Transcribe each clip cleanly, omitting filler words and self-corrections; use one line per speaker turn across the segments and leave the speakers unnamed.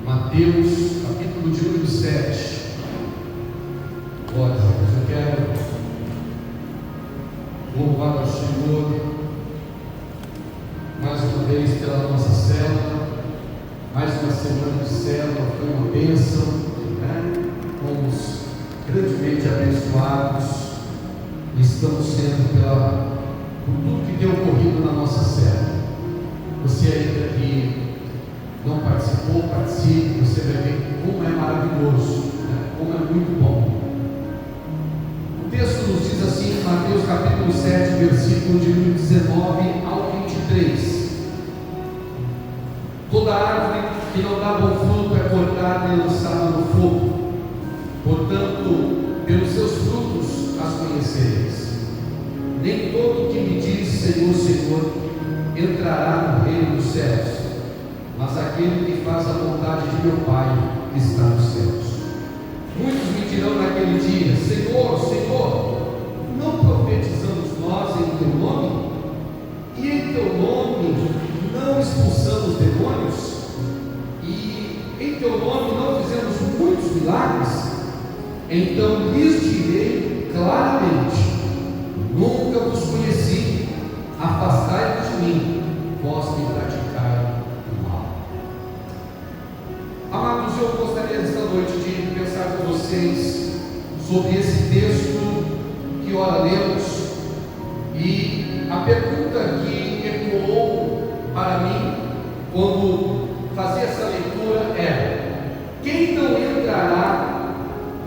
Mateus, capítulo de número 7. Glória a Deus. Eu quero louvar ao Senhor mais uma vez pela nossa célula. Mais uma semana de célula, foi uma bênção, né? Fomos grandemente abençoados e estamos sendo por tudo que tem ocorrido na nossa célula. Você ainda que não participou, participe, você vai ver como é maravilhoso, né? Como é muito bom. O texto nos diz assim, em Mateus capítulo 7, versículo de 19 ao 23. Toda árvore que não dá bom fruto é cortada e lançada no fogo. Portanto, pelos seus frutos as conhecereis. Nem todo que me diz Senhor, Senhor, entrará no reino dos céus, mas aquele que faz a vontade de meu Pai que está nos céus. Muitos me dirão naquele dia: Senhor, Senhor, não profetizamos nós em teu nome? E em teu nome não expulsamos demônios? E em teu nome não fizemos muitos milagres? Então lhes direi claramente: nunca vos conheci, afastai-vos de mim, vós que praticai o mal. Amados, eu gostaria esta noite de pensar com vocês sobre esse texto que ora lemos, e a pergunta que ecoou para mim quando fazia essa leitura é: quem não entrará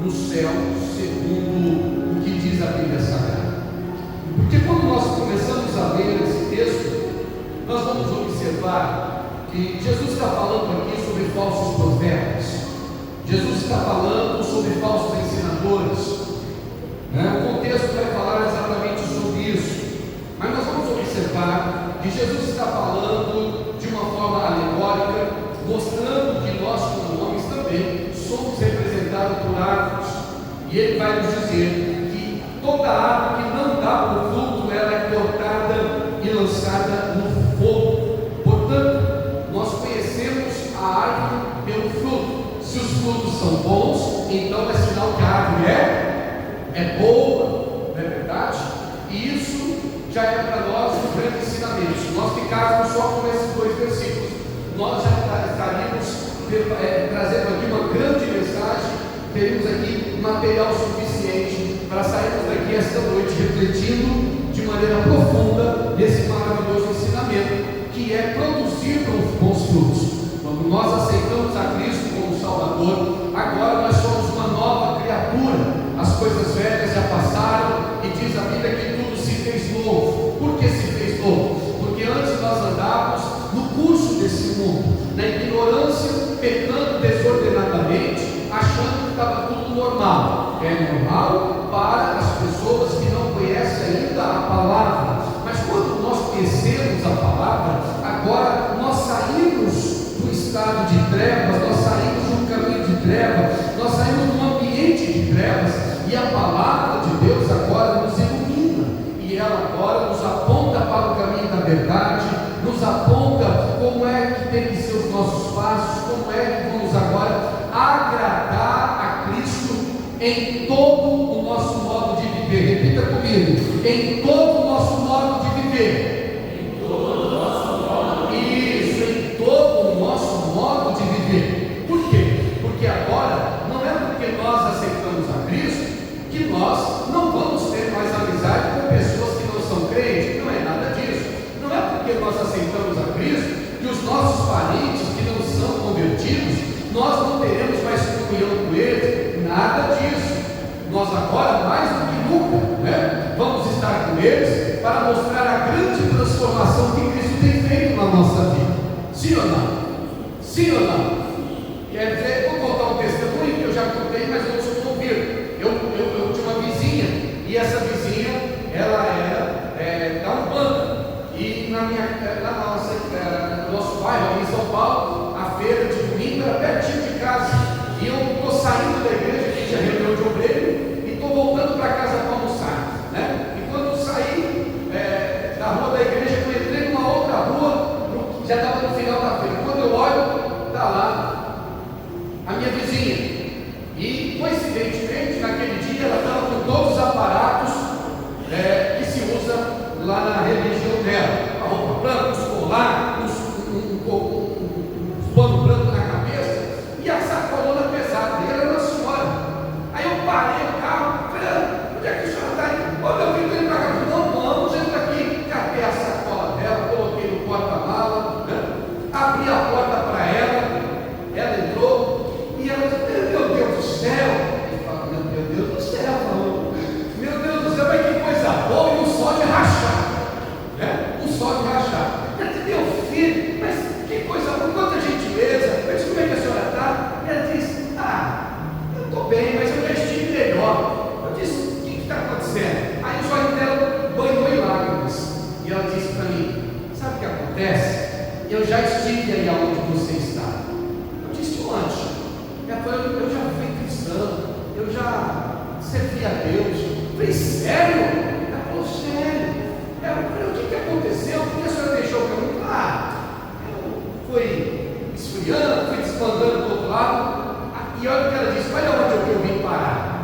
no céu segundo o que diz a Bíblia Sagrada? Porque quando nós começamos a ler esse texto, nós vamos observar que Jesus está falando aqui sobre falsos profetas. Jesus está falando sobre falsos ensinadores, né? O contexto vai falar exatamente sobre isso, mas nós vamos observar que Jesus está falando de uma forma alegórica, mostrando que nós, como homens, também somos representados por árvores. E ele vai nos dizer que toda árvore que não dá bom fruto, ela é cortada e lançada no fogo. Portanto, nós conhecemos a árvore pelo fruto. Se os frutos são bons, então é sinal que a árvore é boa, não é verdade? E isso já é para nós um grande ensinamento. Se nós ficarmos só com esses dois versículos, nós já estaríamos trazendo aqui uma grande mensagem, teríamos aqui material suficiente para sairmos daqui esta noite refletindo de maneira profunda nesse maravilhoso ensinamento, que é produzir bons frutos. Quando nós aceitamos a Cristo como Salvador, agora nós somos uma nova criatura. As coisas velhas já passaram e diz a Bíblia que tudo se fez novo. Por que se fez novo? Porque antes nós andávamos no curso desse mundo, na ignorância, pecando desordenadamente, achando que estava tudo normal. É normal para as pessoas que não conhecem ainda a palavra, mas quando nós conhecemos a palavra, agora nós saímos do estado de trevas, nós saímos de um caminho de trevas, nós saímos de um ambiente de trevas, e a palavra de Deus agora nos ilumina, e ela agora nos aponta para o caminho da verdade, nos aponta como é que tem que ser os nossos passos, como é que vamos agora agradar a Cristo em todo o nosso modo de viver. Repita comigo: em todo o nosso modo de viver. Em todo o nosso modo de viver. Isso, em todo o nosso modo de viver. Por quê? Porque agora não é porque nós aceitamos a Cristo que nós não vamos ter mais amizade com pessoas que não são crentes. Não é nada disso. Não é porque nós aceitamos a Cristo que os nossos parentes que não são convertidos, nós não teremos mais comunhão com eles. Nada disso. Nós agora, mais do que nunca, né, vamos estar com eles para mostrar a grande transformação que Cristo tem feito na nossa vida. Sim ou não? Sim ou não? Quer dizer, vou contar um testemunho que eu já contei, mas não sou ouvir. Eu tinha uma vizinha, e essa vizinha, ela era da Umbanda. E no nosso bairro, aqui em São Paulo, a feira de domingo era pertinho de casa. E eu estou saindo da igreja, que tinha reunião de obreiro, e estou voltando para casa para almoçar, né? E quando eu saí da rua da igreja, eu entrei numa outra rua, já estava no final da feira. Quando eu olho, está lá desviando, fui desbandando do outro lado. E olha o que ela disse: olha onde eu vim parar.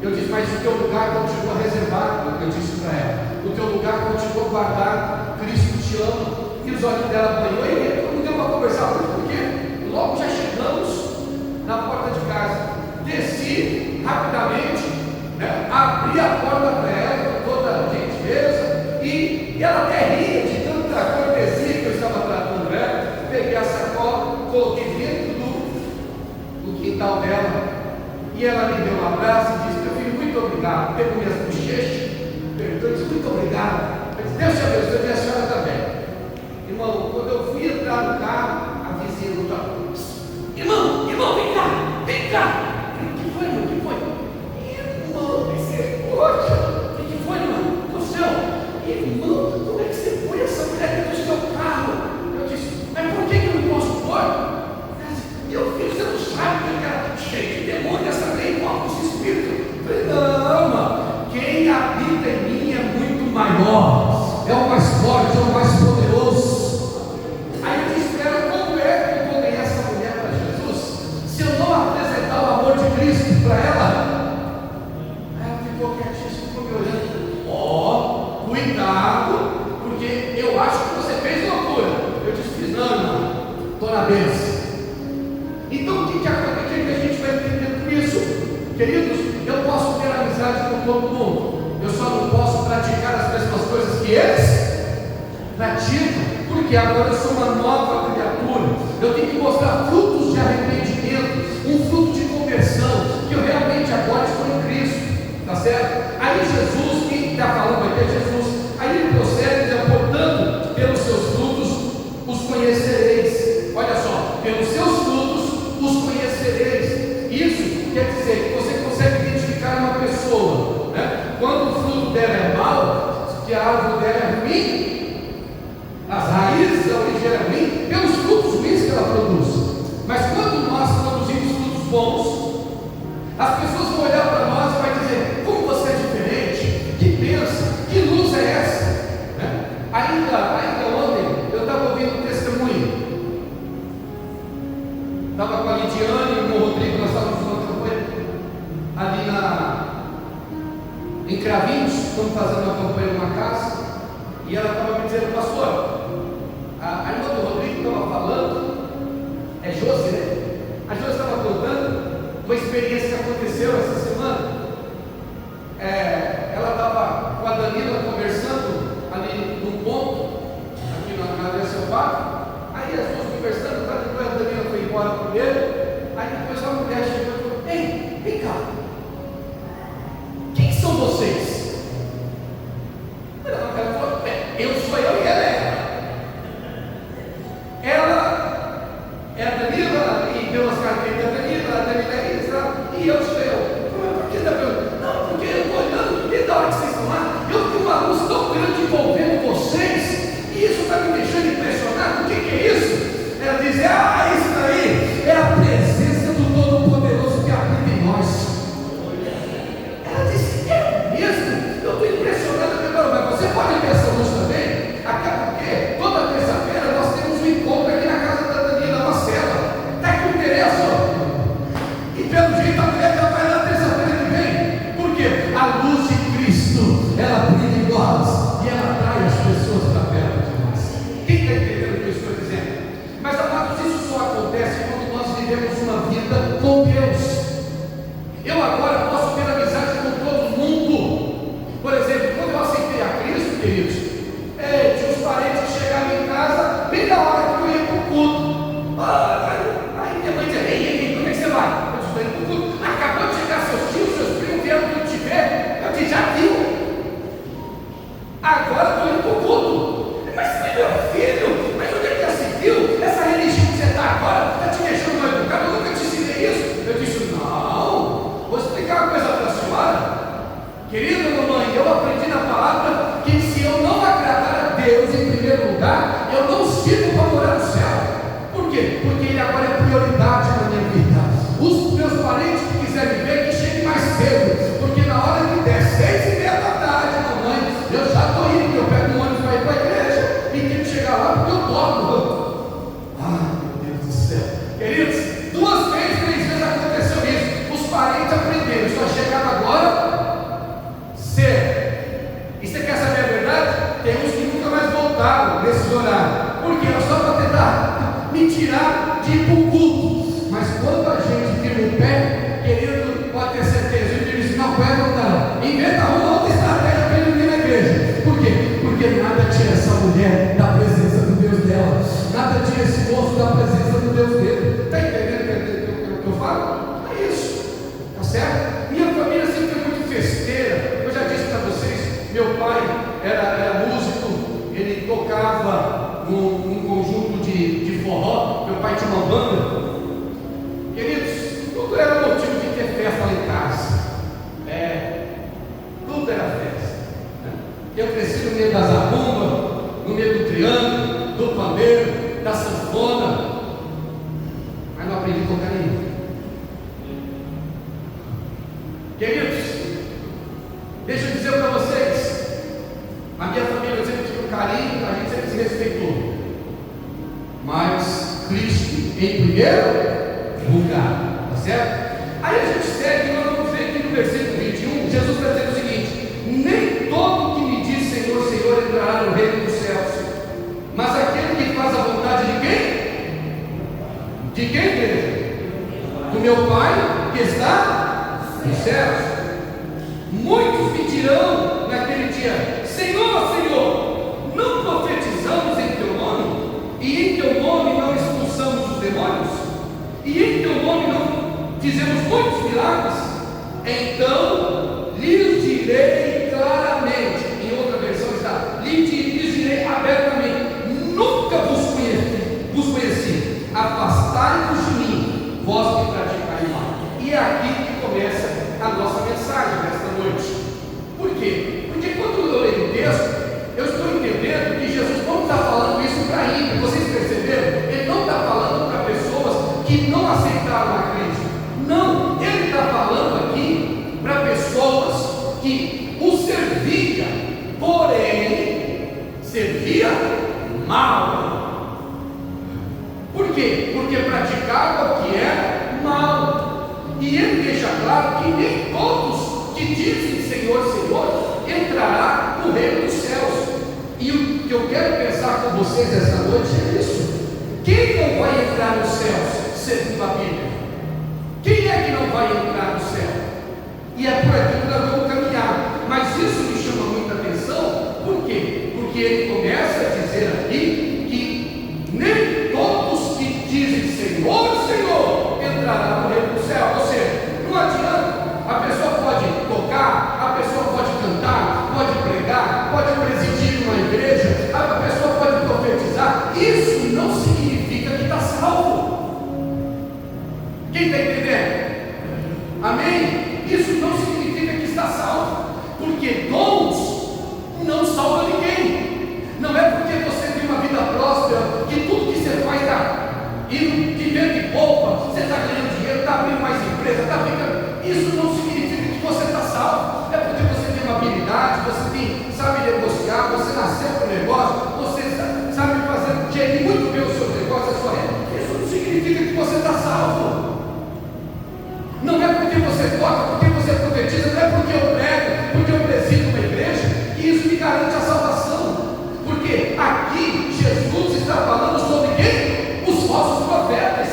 Eu disse: mas o teu lugar continua reservado. Eu disse para ela: o teu lugar continua guardado. Cristo te ama. E os olhos dela banhou e não deu para conversar muito, porque logo já chegamos na porta de casa. Desci rapidamente, né? Abri a porta para ela, com toda a gentileza, e ela até ria de tanta cortesia que eu estava tratando ela. Peguei a sacola, coloquei dentro do quintal dela, e ela me deu um abraço e disse: meu filho, muito obrigado. Pegou minhas bochechas, perguntou, disse: muito obrigado. Eu disse: Deus te abençoe, e a senhora também. Irmão, quando eu fui entrar no carro, a vizinha não estava. Irmão, vem cá. O que foi, irmão? O que foi? Irmão, misericórdia. O que foi, irmão? Do céu. Irmão, como é que você põe essa mulher dentro do seu carro? Eu disse: mas por que eu não posso pôr? Meu filho, você não sabe que era cheio de demônio, essa lei envolve os espíritos. Eu falei: não, irmão. Quem habita em mim é muito maior. É o mais forte, é o mais poderoso. Aí eu disse para ela: como é que eu vou ganhar essa mulher para Jesus se eu não apresentar o amor de Cristo para ela? Aí ela ficou quietinha, ficou me olhando. Ó, cuidado, porque eu acho que você fez loucura. Eu disse: não, irmão, estou na bênção. Então o que acontece? O que a gente vai entender com isso? Queridos, eu posso ter amizade com todo mundo, eu só não posso praticar as mesmas coisas que eles praticam. Porque agora eu sou uma nova criatura. Eu tenho que mostrar frutos de arrependimento, um fruto de conversão, que eu realmente agora estou em Cristo, tá certo? Aí Jesus, quem está falando vai ter Jesus. Aí ele procede dizendo: portanto, pelos seus frutos os conhecereis. Olha só, pelos seus frutos os conhecereis. Isso quer dizer que você consegue identificar uma pessoa, né? Quando o fruto dela é mau, que a árvore dela é ruim, as raízes da origem é ruim, pelos frutos ruins que ela produz. Mas quando nós produzimos frutos bons, as pessoas vão olhar para nós e vai dizer: como você é diferente, que bênção, que luz é essa, né? Ainda ontem eu estava ouvindo um testemunho. Estava com a Lidiane e com o Rodrigo, nós estávamos fazendo campanha ali em Cravinhos, estamos fazendo uma campanha numa casa. E ela estava me dizendo: pastor, a irmã do Rodrigo estava falando, é Josi, né? A Josi estava contando uma experiência que aconteceu essa semana. Ela estava com a Danila conversando ali num ponto, aqui na área do seu pai. Aí as duas conversando, depois a Danila foi embora primeiro. Aí depois a mulher chegou e falou: ei, vem cá, quem são vocês? Ela falou: eu sou eu e ela é ela. Ela é a Danila e deu as carteiras da Danila, a Danila é Isa e eu sou eu. Mas por que está perguntando? Não, porque eu estou olhando e da hora que vocês estão lá, eu tenho uma luz tão grande envolvendo vocês e isso está me deixando impressionado. O que é isso? Ela diz: isso daí é a presença do Todo-Poderoso que habita em nós. Ela disse: é mesmo? Eu estou impressionado. Mas você pode ver essa luz também? Até porque toda terça-feira nós temos um encontro aqui na casa da Danila, uma cela. Está que interessa. E pelo jeito a mulher já vai na terça-feira que vem. Por quê? A luz de Cristo, ela brilha em nós e ela atrai as pessoas para perto de nós. Quem está entendendo o que eu estou dizendo? Mas amados, isso só culto. Mas quando a gente firma o pé, querido, pode ter certeza, o inimigo diz: não vai, não dá. Inventa uma outra estratégia para ele vir na igreja. Por quê? Porque nada tira essa mulher da presença do Deus dela, nada tira esse moço da presença do Deus dele. Está entendendo o que eu falo? É isso, tá certo? Minha família sempre foi muito festeira. Eu já disse para vocês, meu pai era músico, ele tocava num conjunto de forró. Meu pai tinha uma banda. Queridos, tudo era motivo de ter festa lá em casa. Tudo era festa. Eu cresci no meio da zabumba, no meio do triângulo, do pandeiro, da sanfona, mas não aprendi a tocar nenhum. Queridos, deixa eu dizer para vocês, a minha família sempre tive um carinho, a gente sempre se respeitou, mas Cristo em primeiro lugar, tá certo? Aí a gente segue, nós vamos ver que no versículo 21, Jesus está dizendo o seguinte: nem todo que me diz Senhor, Senhor entrará no reino dos céus, mas aquele que faz a vontade de quem? De quem, igreja? Do meu Pai que está nos céus. Muitos me dirão naquele dia: Senhor, Senhor, não profetizamos em teu nome, e em teu nome não expulsamos os demônios, e em teu nome não fizemos muitos milagres? Então lhes direi claramente, em outra versão está: lhes direi abertamente: nunca vos conheci, afastai-vos de mim, vós que praticais mal. E é aqui que começa a nossa mensagem desta noite. Por quê? Porque quando eu leio o texto, eu estou entendendo que Jesus não está falando isso para ímpios. Vocês perceberam? Ele não está falando para pessoas que não aceitaram a Cristo. Não, ele está falando aqui para pessoas que o servia, porém servia mal. Por quê? Porque praticava o que é mal. E ele deixa claro que nem todos que dizem Senhor, Senhor entrará no reino dos céus. E o que eu quero pensar com vocês essa noite é isso: quem não vai entrar nos céus segundo a Bíblia? Quem é que não vai entrar no céu? E é por aqui que nós vamos caminhar. Mas isso me chama muita atenção. Por quê? Porque ele começa a dizer aqui que nem todos que dizem Senhor, Senhor entrará no reino do céu. Ou seja, não adianta. A pessoa pode tocar, a pessoa pode cantar, pode pregar, pode presidir uma igreja, a pessoa pode profetizar. Isso não significa que está salvo. Quem está entendendo? Amém? Isso não significa que está salvo, porque dons não salvam ninguém. Não é porque você tem uma vida próspera que tudo que você faz está indo de vento e poupa, você está ganhando dinheiro, está abrindo mais empresa, está ficando. Isso não significa que você está salvo. É porque você tem uma habilidade, sabe negociar, você nasceu para o negócio, você sabe gerir muito bem os seus negócios, a sua renda. Isso não significa que você está salvo. Não é porque você toca, porque você profetiza, não é porque eu prego, porque eu presido uma igreja, que isso me garante a salvação. Porque aqui Jesus está falando sobre quem? Os falsos profetas.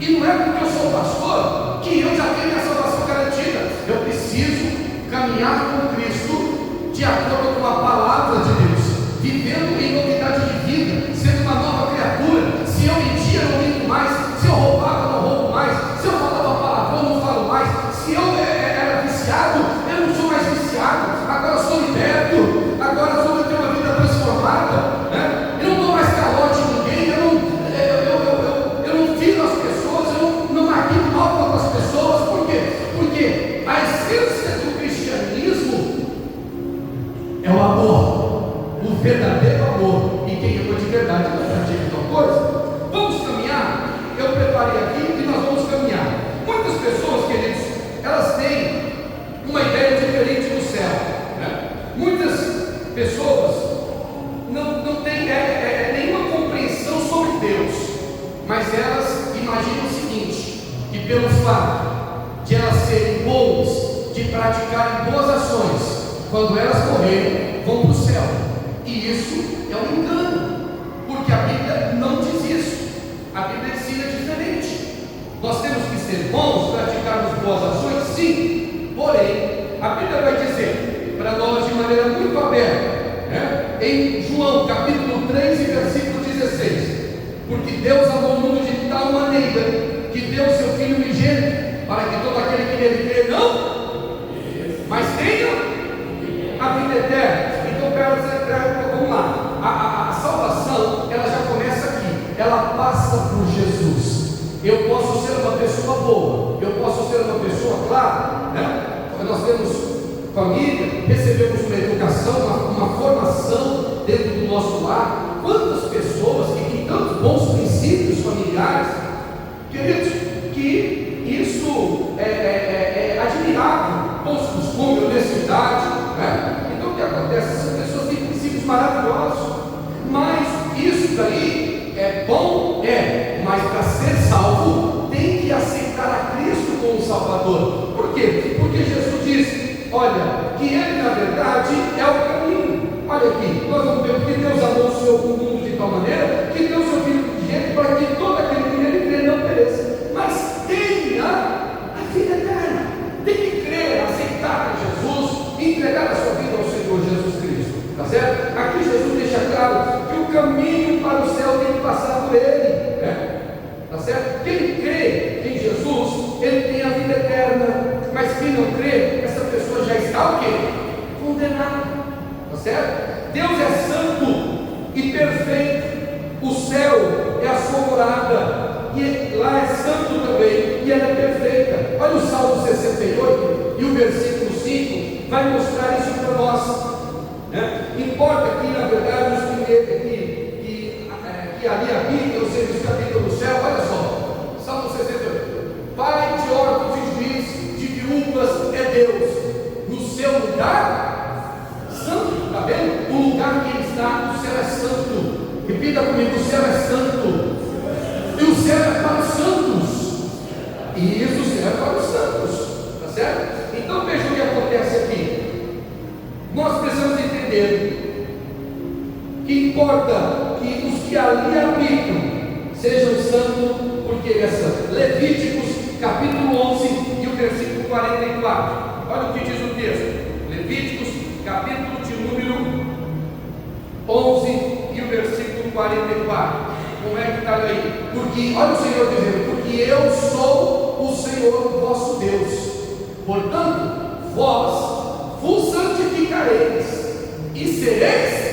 E não é porque eu sou pastor que eu já tenho a salvação garantida. Eu preciso caminhar com Cristo de acordo com a palavra de Deus, vivendo em novidade de vida, sendo uma nova criatura. Se eu mentia, eu não minto mais. Se eu roubava, eu não roubo mais. Se eu falava palavrão, eu não falo mais. Se eu era viciado, eu não sou mais viciado. Agora eu sou liberto. Agora eu tenho uma vida transformada, né? Eu não dou mais calote em ninguém. Eu não firo as pessoas. Eu não maquino mal contra as pessoas. Por quê? Porque a essência do cristianismo é o amor, o verdadeiro amor. E quem ama de verdade não pratica tal coisa. Vamos caminhar? Eu preparei aqui e nós vamos caminhar. Muitas pessoas, queridos, elas têm uma ideia diferente do céu, né? Muitas pessoas não têm nenhuma compreensão sobre Deus, mas elas imaginam o seguinte: que pelo fato de elas serem boas, de praticarem boas ações, quando elas morrerem, vão para o céu. E isso é um engano, porque a Bíblia não diz isso. A Bíblia ensina diferente. Nós temos que ser bons, praticarmos boas ações, sim. Porém, a Bíblia vai dizer para nós de maneira muito aberta, em João capítulo 3 e versículo 16: porque Deus amou o mundo de tal maneira que deu seu Filho unigênito, para que todo aquele que nele crê não, mas tenha a vida eterna. Então, vamos lá. A salvação, ela já começa aqui. Ela passa por Jesus. Eu posso ser uma pessoa boa, eu posso ser uma pessoa clara, nós temos família, recebemos uma educação, uma formação dentro do nosso lar. Quantas pessoas que têm tantos bons princípios familiares, queridos, que isso é admirável, bons costumes, honestidade, Então o que acontece? Essas pessoas têm princípios maravilhosos, mas isso daí é bom, mas para ser salvo tem que aceitar a Cristo como Salvador. Por quê? Porque Jesus disse, olha, que Ele na verdade é o caminho. Olha aqui, nós vamos ver porque Deus amou o mundo de tal maneira que deu o seu Filho unigênito para que todo aquele que nele crê não pereça, mas tenha a vida eterna. Tem que crer, aceitar a Jesus, entregar a sua vida ao Senhor Jesus Cristo, tá certo? Aqui Jesus deixa claro que o caminho para o céu tem que passar por Ele, tá certo? Quem crê em Jesus, ele tem a vida eterna, mas quem não crê, essa pessoa já está o quê? Condenada, tá certo? Deus é santo e perfeito, o céu é a sua morada, e lá é santo também, e ela é perfeita. Olha o Salmo 68 e o versículo 5 vai mostrar isso para nós. Importa que na verdade os que ali habitam, ou seja, os que habitam no céu, olha só, Salmo 68, Pai de órfãos e juiz, de viúvas é Deus, no seu lugar santo, está vendo? O lugar que Ele está, o céu é santo. Repita comigo, o céu é santo, e o céu é para os santos, e isso o céu é para os santos, está certo? Então veja o que acontece aqui. Nós precisamos entender que importa que os que ali habitam sejam santos, porque Ele é santo. Levíticos capítulo 11 e o versículo 44, olha o que diz o texto. Levíticos capítulo de número 11 e o versículo 44. Como é que está aí? Porque, olha o Senhor dizendo, porque eu sou o Senhor vosso Deus, portanto vós vos santificareis e sereis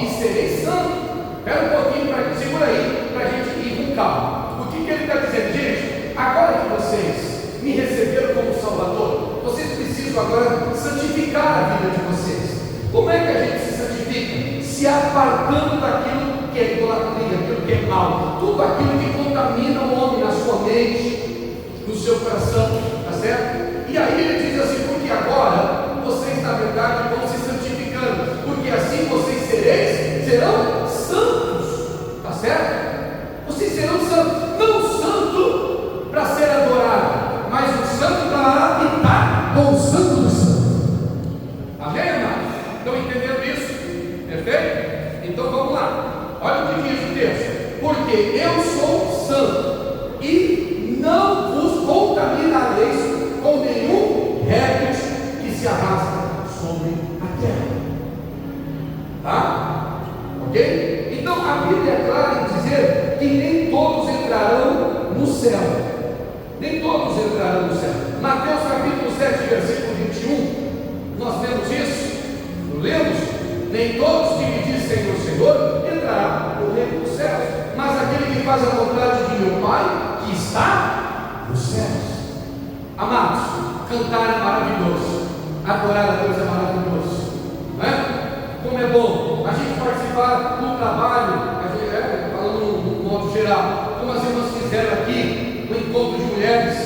e sereis santos. Espera um pouquinho, segura aí, para a gente ir com calma. O que ele está dizendo, gente? Agora que vocês me receberam como Salvador, vocês precisam agora santificar a vida de vocês. Como é que a gente se santifica? Se apartando daquilo que é idolatria, aquilo que é mal, tudo aquilo que contamina o homem na sua mente, no seu coração, tá certo? E aí ele diz assim, porque agora vocês na verdade vão se santificando, porque assim vocês serão santos, tá certo? Vocês serão santos, não santo para ser adorado, mas o santo para habitar com o santo dos santos. Amém, irmãos? Estão entendendo isso? Perfeito? Então vamos lá, olha o que diz o texto: porque eu sou santo e não vos contaminareis com nenhum réptil que se arrasta sobre a terra. Tá? Ok? Então a Bíblia é clara em dizer que nem todos entrarão no céu. Nem todos entrarão no céu. Mateus capítulo 7, versículo 21, nós vemos isso. Não lemos? Nem todos que me dizem Senhor, Senhor, entrarão no reino dos céus, mas aquele que faz a vontade de meu Pai, que está nos céus. Amados, cantar é maravilhoso, adorar a Deus é maravilhoso, não é? Como é bom a gente participar do trabalho, falando no modo geral, como as irmãs fizeram aqui, no encontro de mulheres,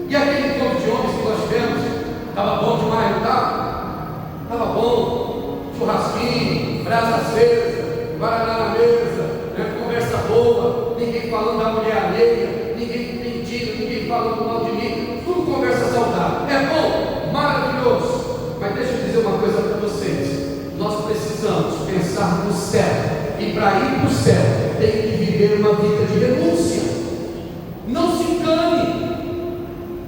e aquele encontro de homens que nós tivemos, estava bom demais, não estava? Estava bom, churrasquinho, brasa acesa, guaraná na mesa, conversa boa, ninguém falando da mulher alheia, ninguém mentindo, ninguém falando mal de mim, tudo conversa saudável, é bom, maravilhoso. Mas deixa eu dizer uma coisa para vocês: nós precisamos pensar no céu, e para ir para o céu tem que viver uma vida de renúncia. Não se engane.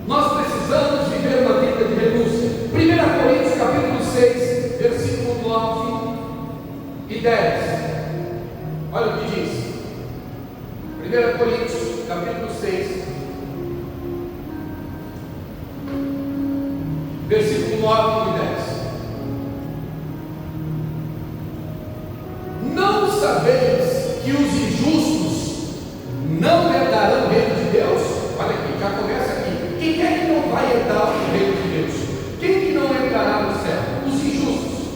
Nós precisamos viver uma vida de renúncia. 1 Coríntios capítulo 6, versículo 9 e 10. Olha o que diz. 1 Coríntios capítulo 6, versículo 9 e 10. Não sabeis que os injustos não herdarão o reino de Deus? Olha aqui, já começa aqui. Quem é que não vai herdar o reino de Deus? Quem que não entrará no céu? Os injustos.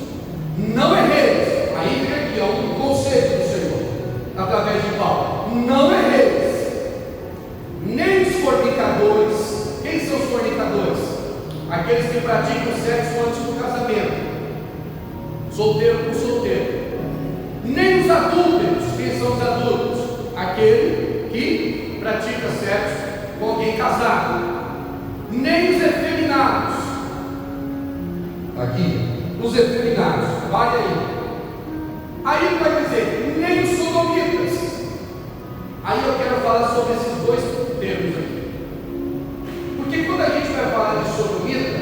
Não erreis. Aí vem aqui, um conselho do Senhor, através de Paulo. Não erreis. Nem os fornicadores. Quem são os fornicadores? Aqueles que praticam sexo antes do casamento, solteiro com solteiro. Nem os adúlteros. Quem são os adúlteros? Aquele que pratica sexo com alguém casado. Nem os efeminados. Aqui, os efeminados. Olha aí. Aí ele vai dizer, nem os sodomitas. Aí eu quero falar sobre esses dois termos aqui. Porque quando a gente vai falar de sodomita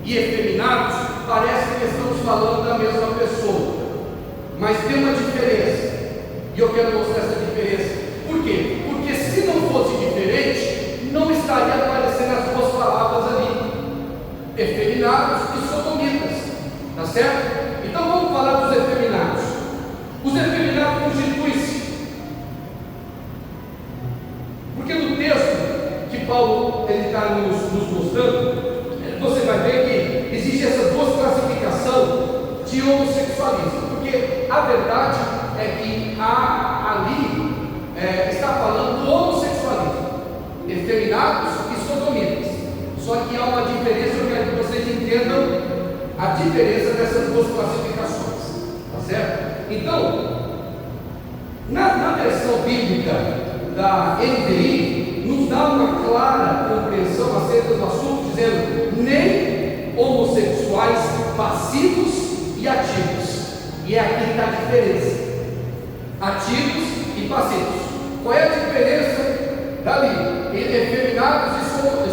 e efeminados, parece que estamos falando da mesma pessoa. Mas tem uma diferença. E eu quero mostrar essa diferença. Por quê? Porque se não fosse diferente, não estaria aparecendo as duas palavras ali. Efeminados e sodomitas. Tá certo? Então vamos falar dos efeminados. Os efeminados constituem-se. Porque no texto que Paulo está nos mostrando, você vai ver que existe essa duas classificação de homossexualismo. Porque a verdade é que ali está falando do homossexualismo, efeminados e sodomitas. Só que há uma diferença, eu quero que vocês entendam a diferença dessas duas classificações, tá certo? Então, na versão bíblica da NVI, nos dá uma clara compreensão acerca do assunto, dizendo nem homossexuais passivos e ativos. E é aqui que está a diferença: ativos e passivos. Qual é a diferença dali? Efeminados e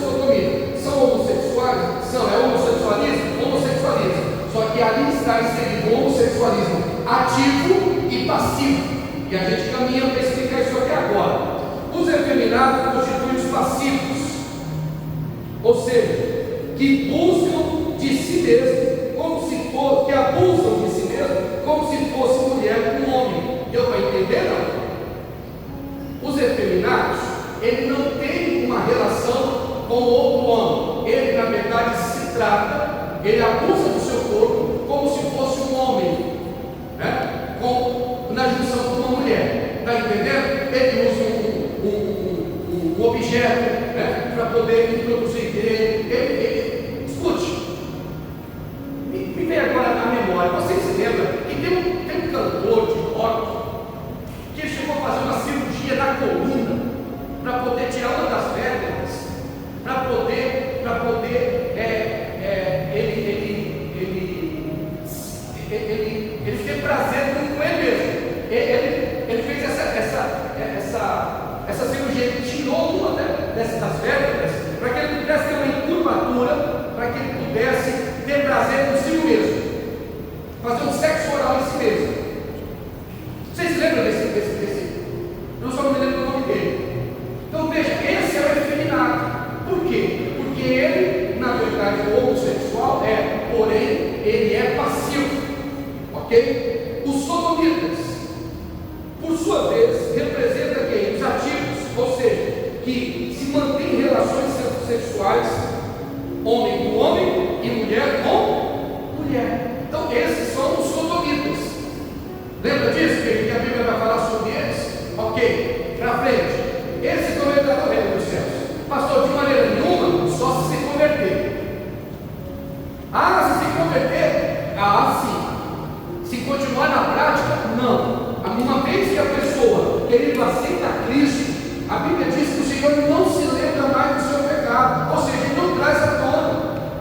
sodomitas. São homossexuais? São. É homossexualismo? Homossexualismo. Só que ali está inserido o homossexualismo ativo e passivo. E a gente caminha para explicar isso aqui agora. Os efeminados constituem os passivos, ou seja, que buscam de si mesmo, como se fosse, que abusam de si mesmo, como se fosse mulher com homem. Deu para entender, não? Os efeminados, ele não tem uma relação com o outro homem. Ele, na verdade, se trata, ele abusa do seu corpo como se fosse um homem, né? Na junção com uma mulher. Está entendendo? Ele usa um objeto, né, para poder introduzir ele. Escute, me vem agora na memória. Vocês se lembram que tem um cantor de rock que chegou a fazer uma cirurgia na coluna para poder tirar uma das vértebras, para poder ele ter prazer com ele mesmo. Ele fez essa cirurgia. Ele tirou uma das vértebras para que ele pudesse ter uma encurvatura, para que ele pudesse ter prazer consigo mesmo, fazer um sexo oral em si mesmo. Vocês lembram desse? Eu só não me lembro do nome dele. Então veja, esse é o efeminado. Por quê? Porque ele, na verdade, o homossexual porém, ele é passivo. Ok? Os sodomitas, por sua vez, representa quem? Os ativos, ou seja, que se mantêm relações sexuais, homem com homem e mulher com mulher. Então, esses são os sodomitas. Lembra disso? Que a Bíblia vai falar sobre eles? Ok, para frente. Esses não entrarão no reino dos céus. Pastor, de maneira nenhuma, só se converter. Se converter? Sim. Se continuar na prática, não. Uma vez que a pessoa, querido, aceita Cristo, a Bíblia diz que o Senhor não se lembra mais do seu pecado, ou seja, Ele não traz à tona.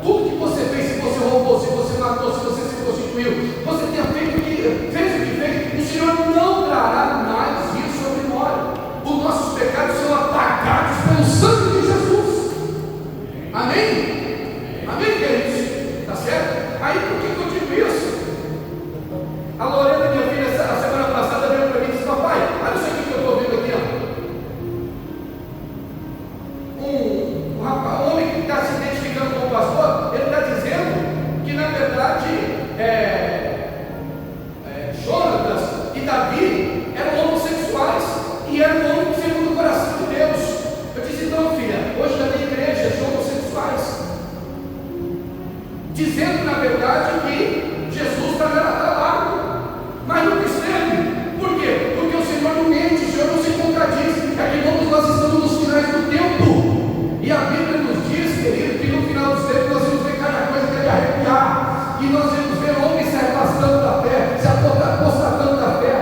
Tudo que você fez, se você roubou, se você matou, se você se prostituiu, você tenha feito o que fez, o Senhor não trará mais isso sobre nós. e era um homem segundo o coração de Deus. Eu disse: então, filha, hoje na minha igreja são homossexuais, dizendo na verdade que Jesus está lá, mas não escreve. Por quê? Porque o Senhor não mente, o Senhor não se contradiz. É que nós estamos nos finais do tempo, e a Bíblia nos diz, querido, que no final dos tempos nós vamos ver cada coisa que é de arrepiar, e nós vamos ver homens se afastando da fé, se apostatando da fé,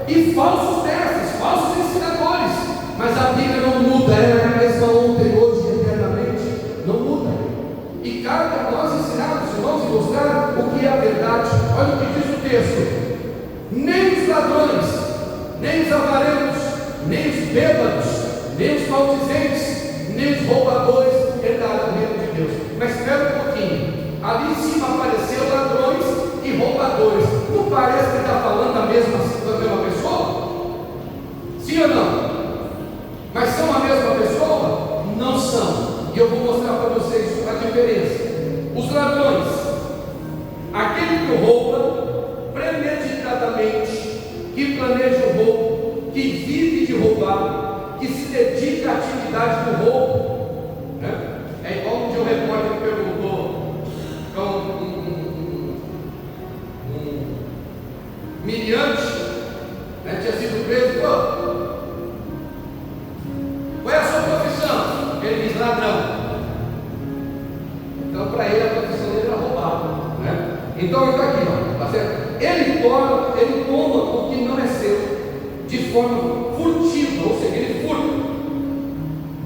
e falsos mestres, falsos ensinadores. Mas a Bíblia não muda, ela é a mesma ontem, hoje e eternamente, não muda. E cabe a nós ensinarmos, irmãos, e mostrar o que é a verdade. Olha o que diz o texto: nem os ladrões, nem os avarentos, nem os bêbados, nem os maldizentes, nem os roubadores entrarão no reino de Deus. Mas espera um pouquinho, ali em cima apareceu ladrões e roubadores. Não parece que está falando da mesma pessoa? Sim ou não? Mas são a mesma pessoa? Não são. E eu vou mostrar para vocês a diferença. Os ladrões, aquele que rouba premeditadamente, que planeja o roubo, que vive de roubar, que se dedica à atividade do roubo, né? É igual um dia um repórter que perguntou para um miliante, né, tinha sido preso: qual é a sua profissão? Ele diz: ladrão. Então para ele a profissão dele era roubar, né? Então está aqui, ó, tá certo? Ele toma o que não é seu de forma furtiva, ou seja, ele furta,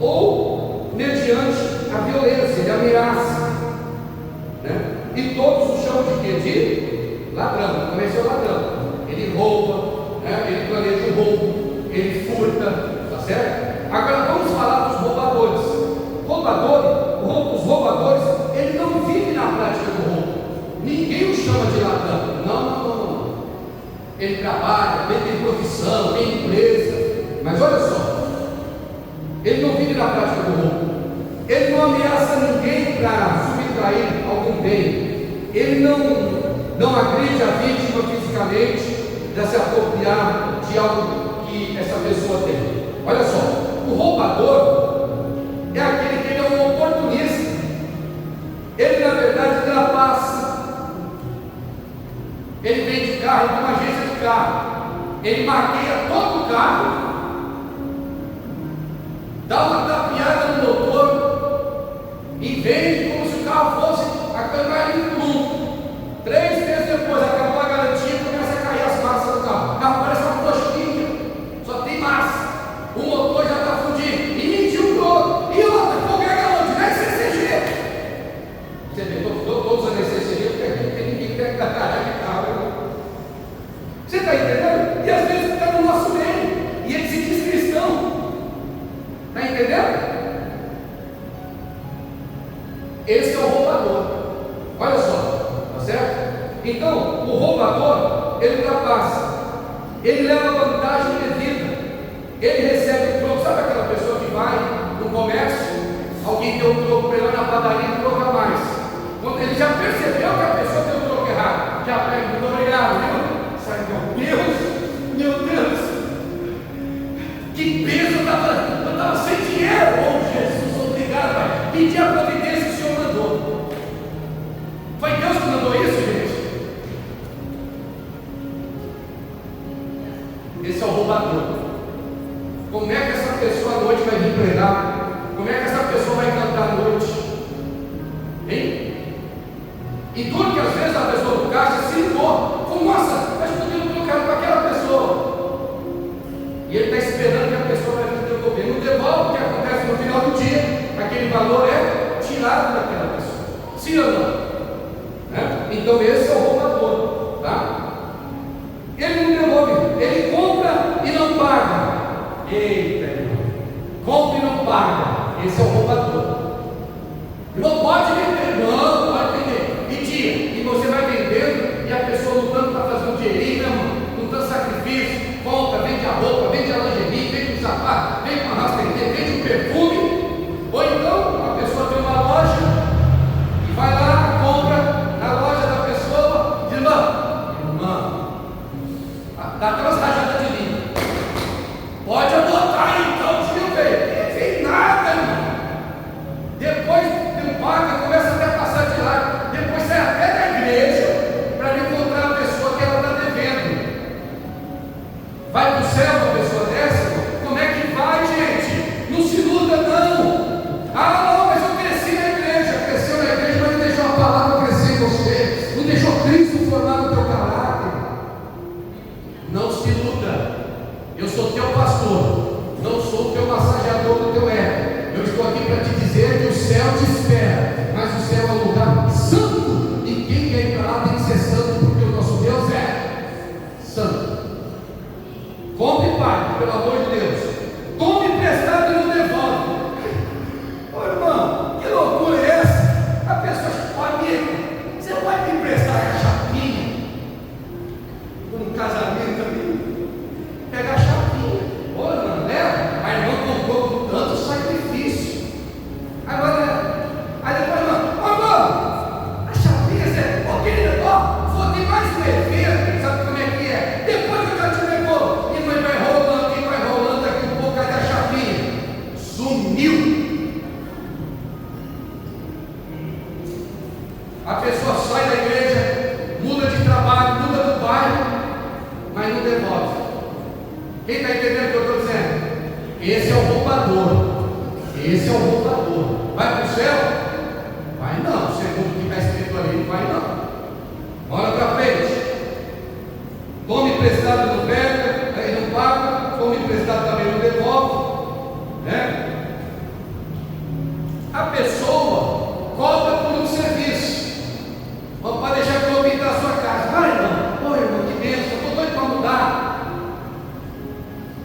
ou mediante a violência, ele ameaça, né? E todos o chamam de quê? De ladrão. Também é ladrão. Ele rouba, né? Ele planeja o roubo, ele furta, tá certo? Agora vamos falar dos roubadores. Os roubadores, ele não vive na prática do roubo. Ninguém o chama de ladrão. Não. Ele trabalha, ele tem profissão, tem empresa. Mas olha só, ele não vive na prática do roubo. Ele não ameaça ninguém para subtrair algum bem. Ele não agride a vítima fisicamente para se apropriar de algo que essa pessoa tem. Olha só, o roubador é aquele que ele é um oportunista. Ele na verdade trapaça. Ele vende carro de uma agência de carro. Ele maqueia todo o carro, dá uma tapeada no motor e vende como se o carro fosse a coisa mais linda do mundo. 3 meses depois, acabou a garantia e começa a cair as massas do carro. O carro parece uma coxinha, só tem massa. O motor já está fundido. E mentiu pro outro. E outra, vou ganhar onde? Na CCG. Você vê, todos usando CCG porque ninguém quer dar cara de carro. Você está entendendo? E às vezes está no nosso meio. E ele se diz cristão. Está entendendo? Esse é o roubador. Olha só, tá certo? Então, o roubador, ele trapaça, ele leva vantagem devida, ele recebe o troco. Sabe aquela pessoa que vai no comércio, alguém deu um troco para ele na padaria e troca mais. Quando ele já percebeu que a pessoa deu um troco errado, já pega: muito obrigado, viu? Sai, meu Deus, que peso, eu estava sem dinheiro. Oh Jesus, obrigado, Pai. Pedi a providência que o Senhor mandou. Foi Deus que mandou isso, gente? Esse é o roubador. Como é que essa pessoa à noite vai vir pregar? Como é que essa pessoa vai cantar à noite? Hein? E duro que às vezes a pessoa do caixa se ligou. Falou: nossa, mas podemos trocar para aquela pessoa. E ele está esperando que a pessoa vai vir devolver. Não devolve, o que acontece no final do dia, aquele valor é tirado daquela pessoa. Sim ou não? Né? Então esse é o roubador, tá? Ele não devolve, ele compra e não paga. Eita, irmão. Compra e não paga. Esse é o roubador. Não pode vender, não pode vender. Mentira. E você vai vendendo e a pessoa lutando para fazer um dinheirinho, meu irmão, lutando sacrifício, compra, vende a roupa, vende a lingerie, vende o sapato, vende uma rasteira, vende um perfume. Ou então a pessoa tem uma loja e vai lá, compra na loja da pessoa, diz: irmão, dá até umas rajadas de linha. Pode sou o teu massageador do teu ego. Eu estou aqui para te dizer que o céu te espera, mas o céu é um lugar santo, e quem quer ir para lá tem que ser santo, porque o nosso Deus é santo. Compre, pai, pelo amor de Deus. Tome emprestado e não devolve. Ô irmão, que loucura é essa? A pessoa diz: amigo, você pode me emprestar a chapinha? Um casamento ali, pega a chapinha. Ô irmão, leva. A irmã comprou com tanto sacrifício. Agora, aí depois, irmão, a chapinha, ô querida, vou ter mais um evento, sabe como é que é? Depois que eu já te levou, e mãe vai rolando, daqui um pouco, cadê a chapinha? Sumiu. A pessoa sai da igreja, muda de trabalho, muda do bairro, mas não devolve. Quem está entendendo o que eu estou dizendo? Esse é o roubador. Esse é o roubador. Vai para o céu? Vai não. Segundo o que está escrito ali, vai não. Olha para frente. Tome emprestado, não pega, aí não paga. Tome emprestado, também não devolve, né? A pessoa cobra por um serviço. Pode deixar que eu vou pintar a sua casa. Vai, irmão. Ô irmão, que bênção. Eu estou doido para mudar.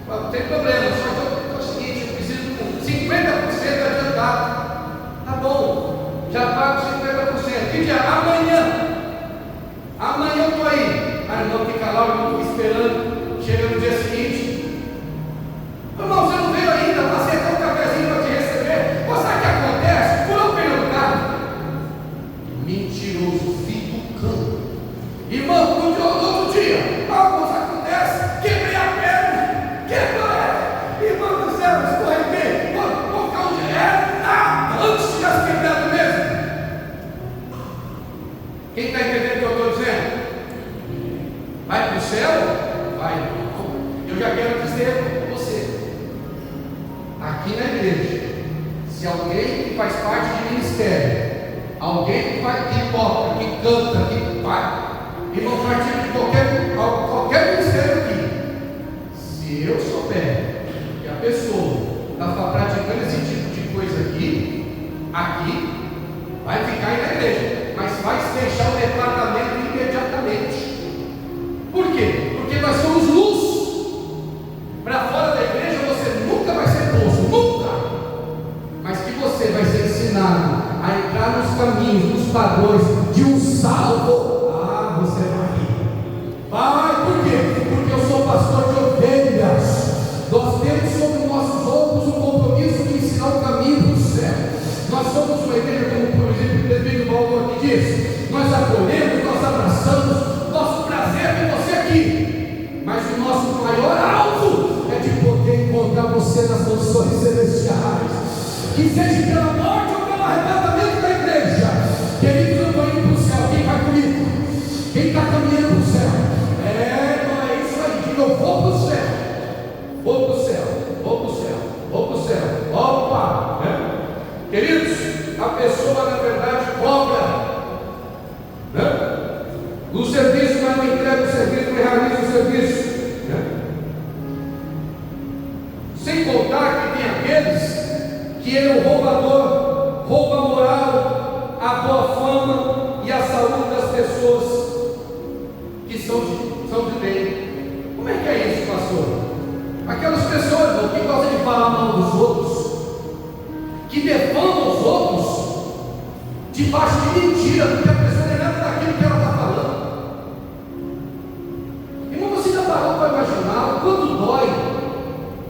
Não tem problema. Só que é o seguinte: eu preciso de 50% adiantado. Tá bom. Já pago 50%. Que dia? Amanhã. Amanhã eu estou aí. A irmã fica lá, o irmão fica esperando. Chega no dia seguinte: irmão, você não veio ainda. Passei até um cafezinho para te receber. Pô, sabe o que acontece? Pulou pelo carro. Mentiroso. Irmão, no outro dia, algo acontece, quebrei a perna, quebrou ela, irmão do céu, escorreguei, vou ficar onde era, antes tivesse quebrado mesmo. Quem está entendendo o que eu estou dizendo? Vai para o céu? Vai, não. Eu já quero dizer para você, aqui na igreja, se alguém que faz parte de ministério, alguém que toca, que canta, que vai, irmão, partir de qualquer ministério aqui, se eu souber que a pessoa está praticando esse tipo de coisa aqui, vai ficar aí na igreja, mas vai deixar o departamento imediatamente. Por quê? Porque nós somos luz. Para fora da igreja você nunca vai ser posto, nunca. Mas que você vai ser ensinado a entrar nos caminhos, nos padrões de um salvo. Você vai, por quê? Porque eu sou pastor de ovelhas. Nós temos sobre nossos ombros o compromisso de ensinar o caminho do céu. Nós somos uma igreja, como por exemplo o presbítero Paulo aqui diz, nós acolhemos, nós abraçamos, nosso prazer é ter você aqui, mas o nosso maior alvo é de poder encontrar você nas mansões celestiais, que seja pela morte ou pelo arrebatamento da igreja. Queridos, eu estou indo para o céu, quem vai comigo? Quem está caminhando para o céu? Não é isso aí. Diga: eu vou para o céu. Vou para o céu. Vou para o céu. Vou para o céu. Opa! Né? Queridos, a pessoa na verdade cobra, né? O serviço, mas não entrega o serviço, não realiza o serviço, né? Sem contar que tem aqueles que ele é o roubador, rouba a moral, a boa fama e a saúde das pessoas que são de bem. Como é que é isso, pastor? Aquelas pessoas que gostam de falar mal dos outros, que defamam os outros debaixo de mentira, porque a pessoa não é nada daquilo que ela está falando. Irmão, você já parou para imaginar o quanto dói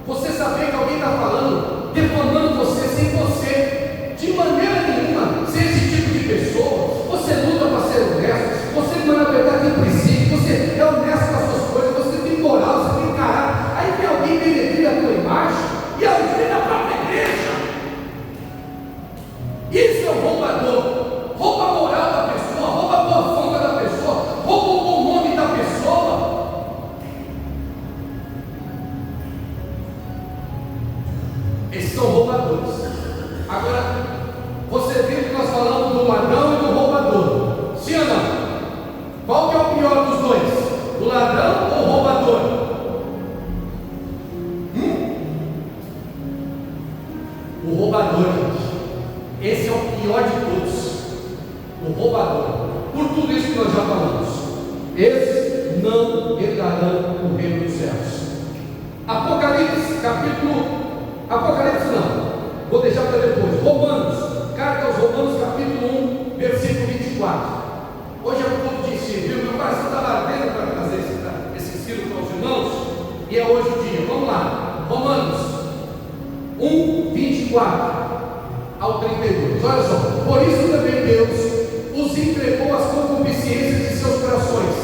você saber que alguém está falando, defamando você sem você, de maneira nenhuma, ser esse tipo de pessoa. Você luta para ser honesto, você na verdade tem princípio, você é honesto com as suas coisas, você tem moral, você tem caráter. Aí tem alguém que denegrir a tua imagem e a igreja da própria igreja. Isso é o roubador. Rouba a moral da pessoa, rouba a boa fama da pessoa, rouba o bom nome da pessoa. Esses são roubadores. Agora, você viu que nós falamos do ladrão e do roubador, sim ou não? Qual que é o pior dos dois? O ladrão ou o roubador? roubador, gente. Esse é o pior de todos, o roubador. Por tudo isso que nós já falamos, esses não herdarão o reino dos céus. Apocalipse não, vou deixar para depois. Romanos, carta aos Romanos, capítulo 1, versículo 24. Hoje é um pouco de ensino, viu? Meu coração estava ardendo para trazer esse ensino para os irmãos, e é hoje o dia. Vamos lá, Romanos 1, 24 ao 32. Olha só: por isso também Deus os entregou às concupiscências de seus corações,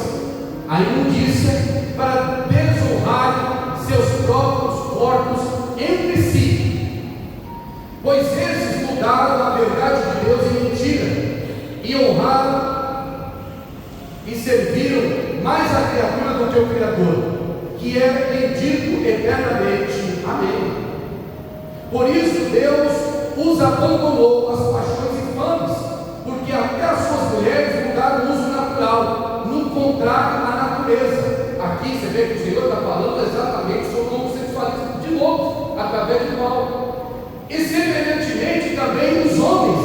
a imundícia, para desonrarem seus próprios corpos entre si, pois esses mudaram a verdade de Deus em mentira, e honraram e serviram mais a criatura do que o Criador, que é bendito eternamente. Amém. Por isso Deus os abandonou às paixões infames, porque até as suas mulheres mudaram o uso natural, no contrário à natureza. Aqui você vê que o Senhor está falando exatamente sobre o homossexualismo de novo, através de Paulo. E semelhantemente também os homens,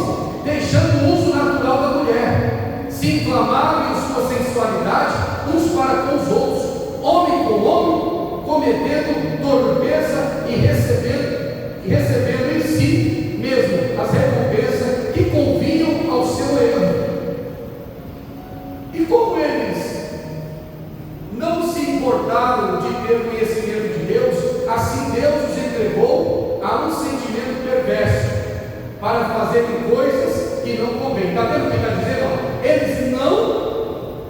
deixando o uso natural da mulher, se inflamaram em sua sensualidade uns para com os outros, homem com homem, cometendo torpeza e recebendo em si mesmo as recompensas que convinham ao seu erro. E como eles não se importaram de ter conhecimento de Deus, assim Deus os entregou a um sentimento perverso, para fazerem coisas que não convêm. Está vendo o que está dizendo?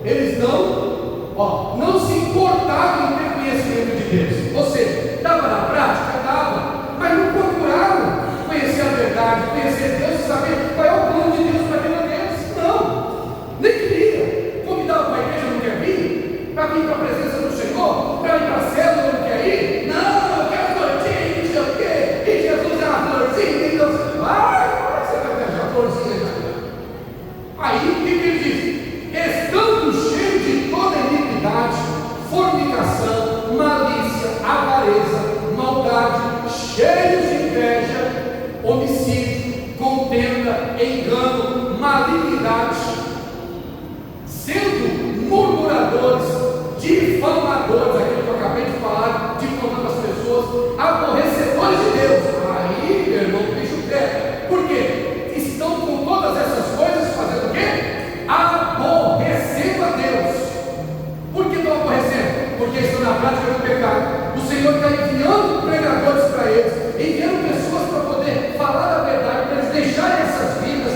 Eles não se importavam em ter conhecimento de Deus. Ou seja, estava na prática? Estava, mas não procuraram conhecer a verdade, conhecer Deus e saber qual é o plano de Deus para a vida deles. Não, nem queria. Convidava para a igreja, não quer vir? Para vir para a presença do Senhor? Para ir para a célula, não quer ir? Não, eu quero florzinha, não sei o quê. E Jesus é uma florzinha, então você vai pegar a florzinha. Aí o que ele diz? Estando cheio de toda iniquidade, fornicação, malícia, avareza, maldade, cheios de inveja, homicídio, contenda, engano, malignidade, sendo murmuradores, difamadores, aquilo que eu acabei de falar, difamando as pessoas, aborrecedores de Deus. Aí, meu irmão, deixa o pé. Por quê? Estão com todas essas coisas fazendo o quê? Aborrecendo a Deus. Por que estão aborrecendo? Porque estão na prática do pecado. O Senhor está enviando pregadores para eles, enviando pessoas para poder falar da verdade, para eles deixarem essas vidas,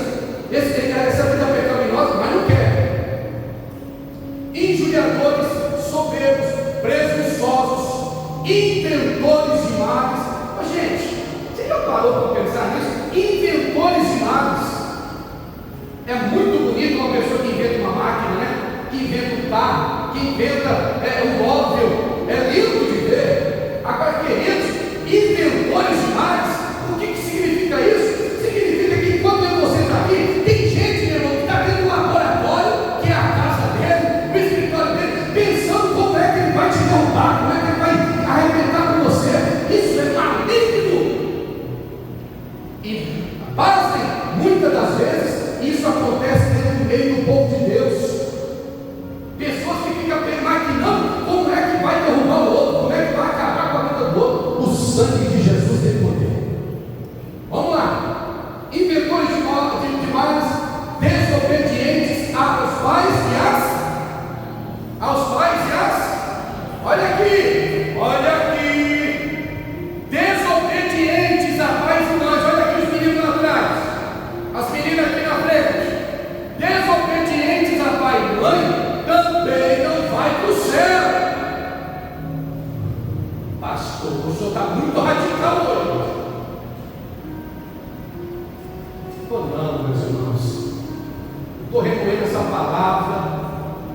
essa vida pecaminosa, mas não querem. Injuriadores, soberbos, presunçosos, inventores de males. Mas, gente, você já parou para pensar nisso? Inventores de males. É muito bonito uma pessoa que inventa uma máquina, né? Que inventa um carro, que inventa um móvel. É lindo de ver. Agora, queridos, inventores de males, o que significa isso? Significa que enquanto você está aqui, tem gente, meu irmão, que está dentro do laboratório, que é a casa dele, o escritório dele, pensando como é que ele vai te derrubar, como é que ele vai arrebentar com você. Isso é maligno. E pasmem, muitas das vezes isso acontece dentro do meio do povo de Deus. Pessoas que ficam imaginando como é que vai derrubar o outro, como é que vai acabar com a vida do outro. O sangue de Jesus tem poder. Vamos lá. Inventores de males, desobedientes aos pais e as. Olha aqui. Desobedientes a pais e mães. Olha aqui os meninos lá atrás. As meninas aqui na frente. Desobedientes a pai e mãe também não vai para o céu. Pastor, o senhor está muito radical hoje. Não, meus irmãos. Estou remoendo essa palavra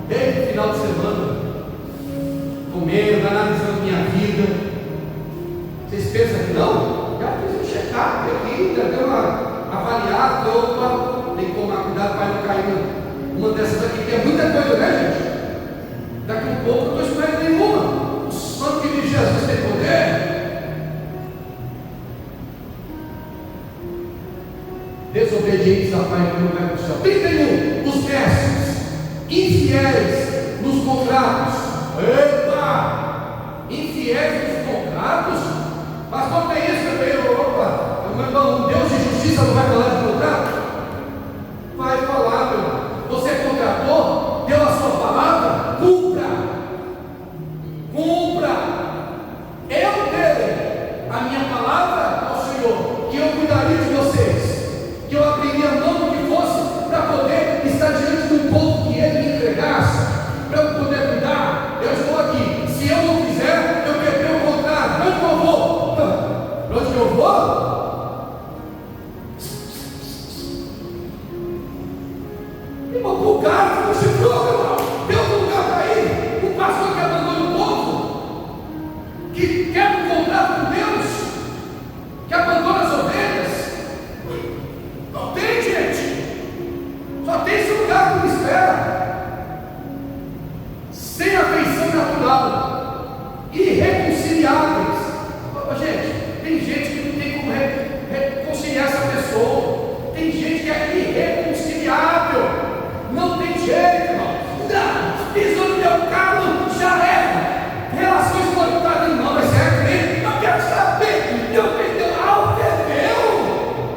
desde o final de semana, comendo, analisando minha vida. Vocês pensam que não? Já fiz um check-up aqui, já deu uma avaliada. Opa, tem que tomar cuidado para não cair uma dessas aqui, que é muita coisa, né, gente? Daqui a pouco eu não estou esperando nenhuma. O sangue de Jesus tem poder. desobedientes a Pai que não vai para o céu. 31, os mestres, infiéis nos contratos. Eita! Infiéis nos contratos? Mas não tem isso também, opa! Meu irmão, um Deus de justiça não vai falar de contrato? Vai falar, meu irmão. Você contratou, deu a sua palavra, cumpra. Cumpra. Eu dei a minha palavra ao Senhor, que eu cuidaria de vocês, que eu abriria a mão do que fosse, para poder estar diante de um povo que Ele me entregasse, para eu poder cuidar. Eu estou aqui. Se eu não fizer, eu quebrei o contrato. Para onde eu vou? Para onde eu vou? O cara que não chegou, meu irmão, tem outro lugar para ir. O pastor que abandona o povo, que quebra o contrato com Deus, que abandona as ovelhas. Não tem, gente. Só tem esse lugar que me espera. Sem afeição natural, irreconciliáveis. Gente, tem gente que não tem como reconciliar essa pessoa. Tem gente que é irreconciliável. Não tem jeito, irmão. Não, pisou no meu carro, já era. Relações voluntárias, irmão, mas é crente. Não quero saber. Meu perdeu algo, perdeu.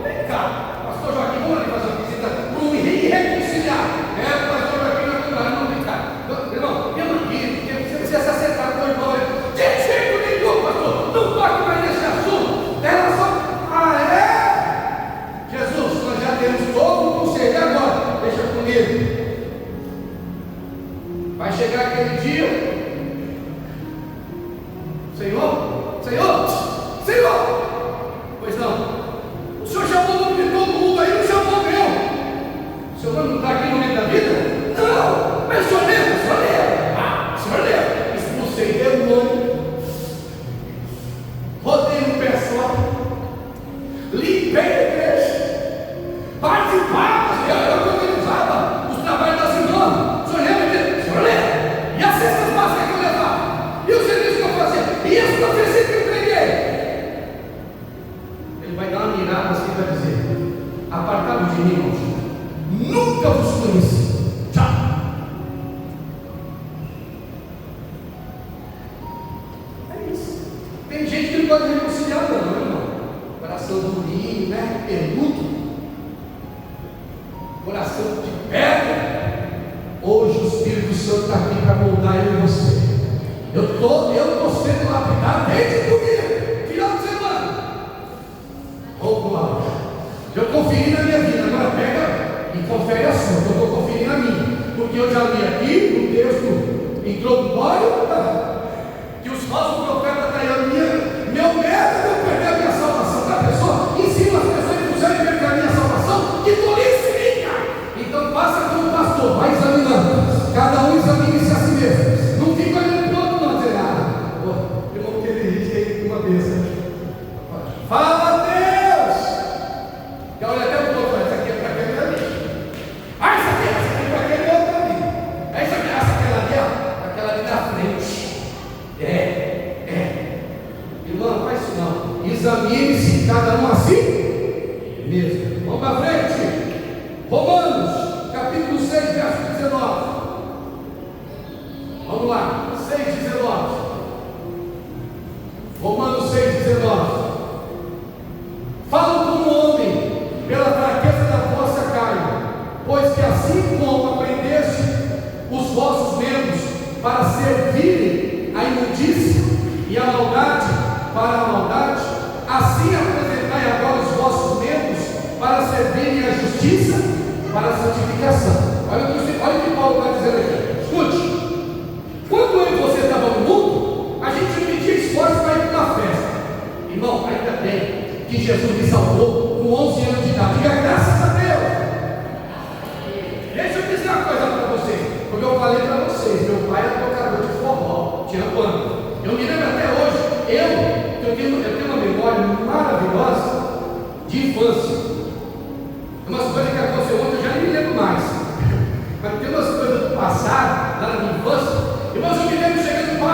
Vem cá, pastor Joaquim, vamos ali fazer uma visita para um irreconciliar. Pastor Joaquim, não vem cá. Irmão, eu não quis, porque você precisa se acertar com o irmão. De jeito nenhum, pastor. Não toque mais nesse assunto. Relação. Jesus, nós já temos todo o conselho agora. Deixa comigo. Vai chegar aquele dia, Senhor, pois não, o Senhor chamou o nome de todo mundo aí, não chamou meu. O Senhor não está aqui no meio da vida? Não, mas o Senhor lembra? O Senhor lembra? Expulsei demônio, rodei um pé só, limpei a igreja, participava, eu organizava os trabalhos das irmãs. O Senhor lembra disso? O Senhor lembra? E as cestas básicas que eu levava? E o serviço que eu fazia? E esse oferecido que eu entreguei? Ele vai dar uma mirada assim e vai dizer: apartado de mim, nunca vos conheci. Tchau. É isso. Tem gente que não pode reconciliar, não, irmão. Coração durinho, né? Peludo. Coração de pedra. Hoje o Espírito Santo está aqui para moldar eu e você. Eu estou sendo lapidado desde domingo, final de semana. Vamos lá. Eu conferi na minha vida, agora pega e confere a sua. Eu estou conferindo a minha, porque eu já li aqui no texto introdutório que os falsos profetas estão aí. Meu medo é eu perder a minha salvação da pessoa. Ensina as pessoas que quiserem perder a minha salvação, que tolice minha. Então faça como pastor, vai examinando. Cada um examine-se a si mesmo. Não fica olhando para o outro, não dizer nada. Eu vou ter uma bênção. Fala, Deus! Já olha até o outro, essa aqui é para quem é para mim. Essa aqui é para quem é para mim. Essa aquela ali na frente. Irmão, faz isso não. Examine-se cada um assim mesmo. Vamos para frente. Romanos, capítulo 6, verso 19. Vamos lá, 6,19. Romanos 6,19. Falo como homem, pela fraqueza da vossa carne, pois que assim como aprendeste os vossos membros para servirem a imundícia e a maldade para a maldade, assim apresentai agora os vossos membros para servirem a justiça para a santificação. Olha o que Paulo vai dizer aqui. Escute. Quando eu e você estavam no mundo, a gente não media esforço para ir para uma festa. Irmão, ainda bem que Jesus me salvou com 11 anos de idade. Diga graças a Deus. Deixa eu dizer uma coisa para vocês. Como eu falei para vocês, meu pai era tocador de forró. Tinha quando? Eu me lembro até hoje. Eu tenho uma memória maravilhosa de infância. Umas coisas que aconteceu ontem eu já nem me lembro mais. Mas tem umas coisas do passado, lá na minha infância. Irmãos, eu me lembro chegando lá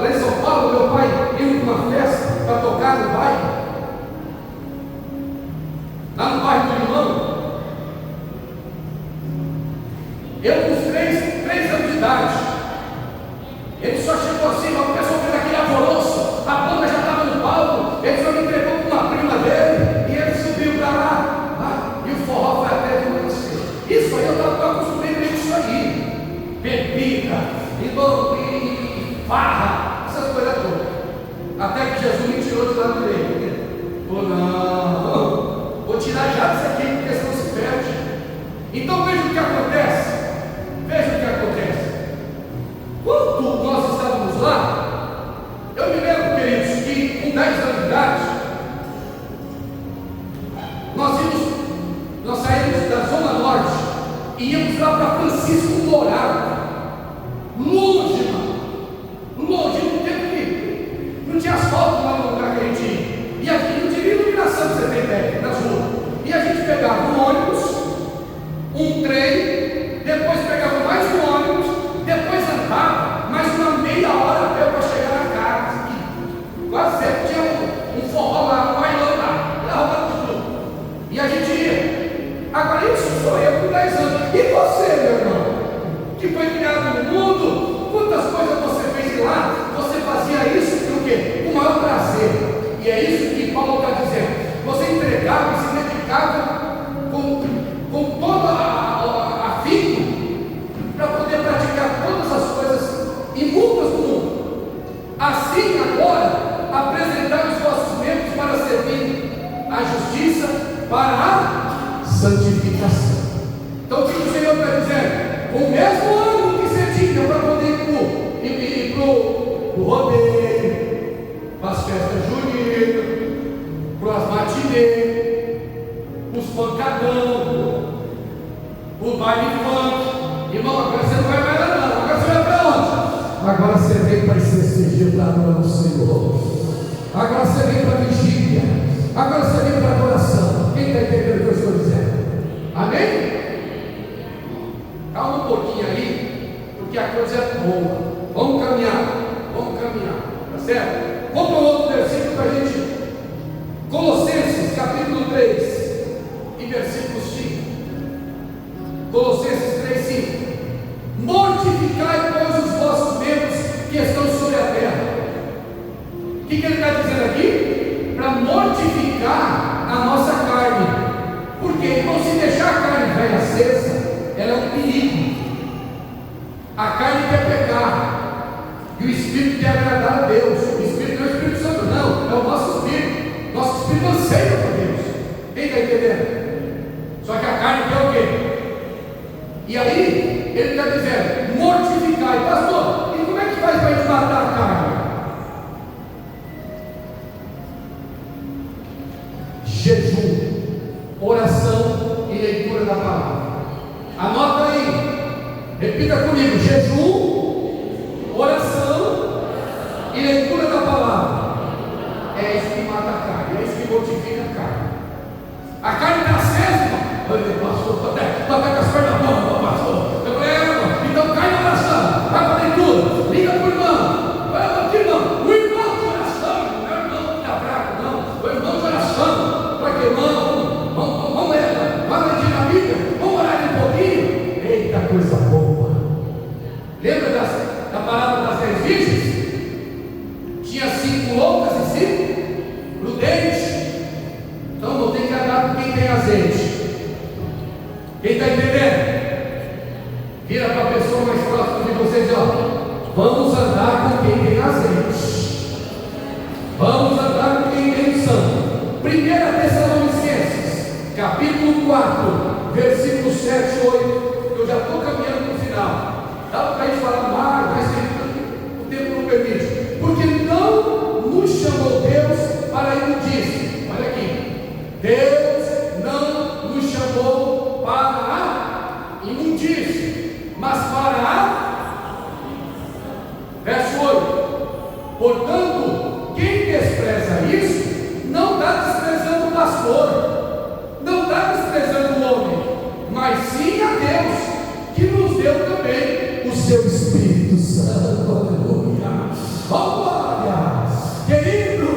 em São Paulo, meu pai indo para uma festa para tocar no baile. Até que Jesus me tirou de lado direito. Falou, não, vou tirar já disso aqui, porque senão se perde. Então veja o que acontece. Veja o que acontece. Quando nós estávamos lá, eu me lembro, queridos, que com 10 anos de idade, nós saímos da Zona Norte e íamos lá para Francisco Morato. Longe, mano. Longe, não tinha asfalto lá no lugar que a gente ia. E aqui não tinha iluminação, você tem ideia, nas ruas. E a gente pegava um ônibus, um trem, depois pegava mais um ônibus, depois andava mais uma meia hora até para chegar na casa. Quase sempre tinha um forró lá, um bailão lá, na rua do tudo. E a gente ia. Agora isso sou eu com 10 anos. E você, meu irmão, que foi criado no mundo, quantas coisas você fez lá? Você fazia isso por quê? Com o maior prazer. E é isso que Paulo está dizendo. Você entregava e se dedicava com todo afinco para poder praticar todas as coisas imundas do mundo. Assim, agora, apresentar os vossos membros para servir a justiça, para a santificação. Então, o que o Senhor está dizendo? Com o mesmo ânimo que você tinha para poder ir para o rodeio, para as festas juninas, para as matinês, para os pancadão, para o baile funk. Irmão, agora você não vai mais lá não. Agora você vai para onde? Agora você vem para esse da mão do Senhor. Agora você vem para a vigília. Agora você vem para a adoração. Quem está entendendo o que eu estou dizendo? Amém? Calma um pouquinho aí, porque a coisa é boa. Vamos caminhar, tá certo? Vamos para outro versículo para a gente. Colossenses capítulo 3 e versículo 5. Colossenses 3, 5. Mortificai, pois, os vossos membros que estão sobre a terra. O que ele está dizendo aqui? Para mortificar a nossa carne. Porque, irmão, se deixar a carne velha acesa, ela é um perigo. A carne quer pecar, e o Espírito quer agradar a Deus. O Espírito não é o Espírito Santo, não, é o nosso Espírito. Nosso Espírito anseia por Deus. Quem está entendendo? Só que a carne quer o quê? E aí, ele está dizendo: mortificai, pastor. E como é que faz para a gente matar a carne? Jejum, oração e leitura da palavra. Anota aí, repita comigo: jejum, oração e leitura da palavra. É isso que mata a carne, é isso que mortifica a carne. A carne está acesa, pastor, está até com as pernas boas, pastor. Eu falei, irmão, então cai na oração, vai para a leitura, liga para o irmão, vai aqui, irmão, o irmão de oração, não é o irmão que está fraco, não, o irmão de oração, para que irmão, vamos ler a Bíblia, vamos orar um pouquinho. Eita, coisa boa. Lembra da parábola das 10 virgens? Tinha 5 loucas e 5 prudentes. Então não tem que andar com quem tem azeite. Quem está entendendo? Vira para a pessoa mais próxima de vocês, ó. Vamos andar com quem tem azeite. Vamos andar com quem tem unção. 1 Tessalonicenses, capítulo 4, versículos 7 e 8. Eu já estou caminhando para o final. Dá para a gente falar mais, mas o tempo não permite. Porque não nos chamou Deus para a imundície. Olha aqui. Deus não nos chamou para a imundície, mas para a... Verso 8. Portanto, quem despreza isso, não está desprezando o pastor, não está desprezando o homem, mas sim a Deus, que nos deu também o seu Espírito Santo. Aleluia. Oh, glória. Querido,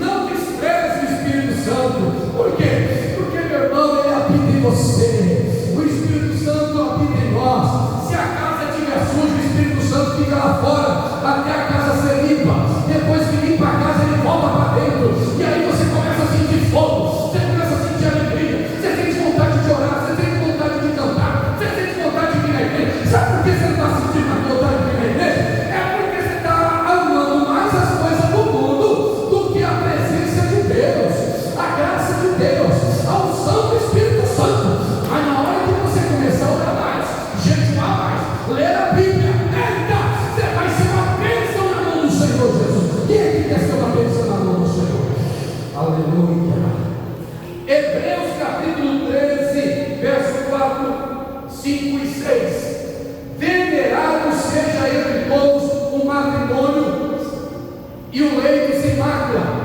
não despreze o Espírito Santo. Por quê? Porque, meu irmão, ele habita em você. O Espírito Santo habita em nós. Se a casa estiver suja, o Espírito Santo fica lá fora, até a casa ser limpa. Depois que limpa a casa, ele volta para dentro. E aí você começa a sentir fogo, você começa a sentir alegria, você sente vontade de orar, você sente vontade de cantar, você sente vontade de vir na igreja. Sabe por que você não está sentindo a vontade de vir na igreja? É porque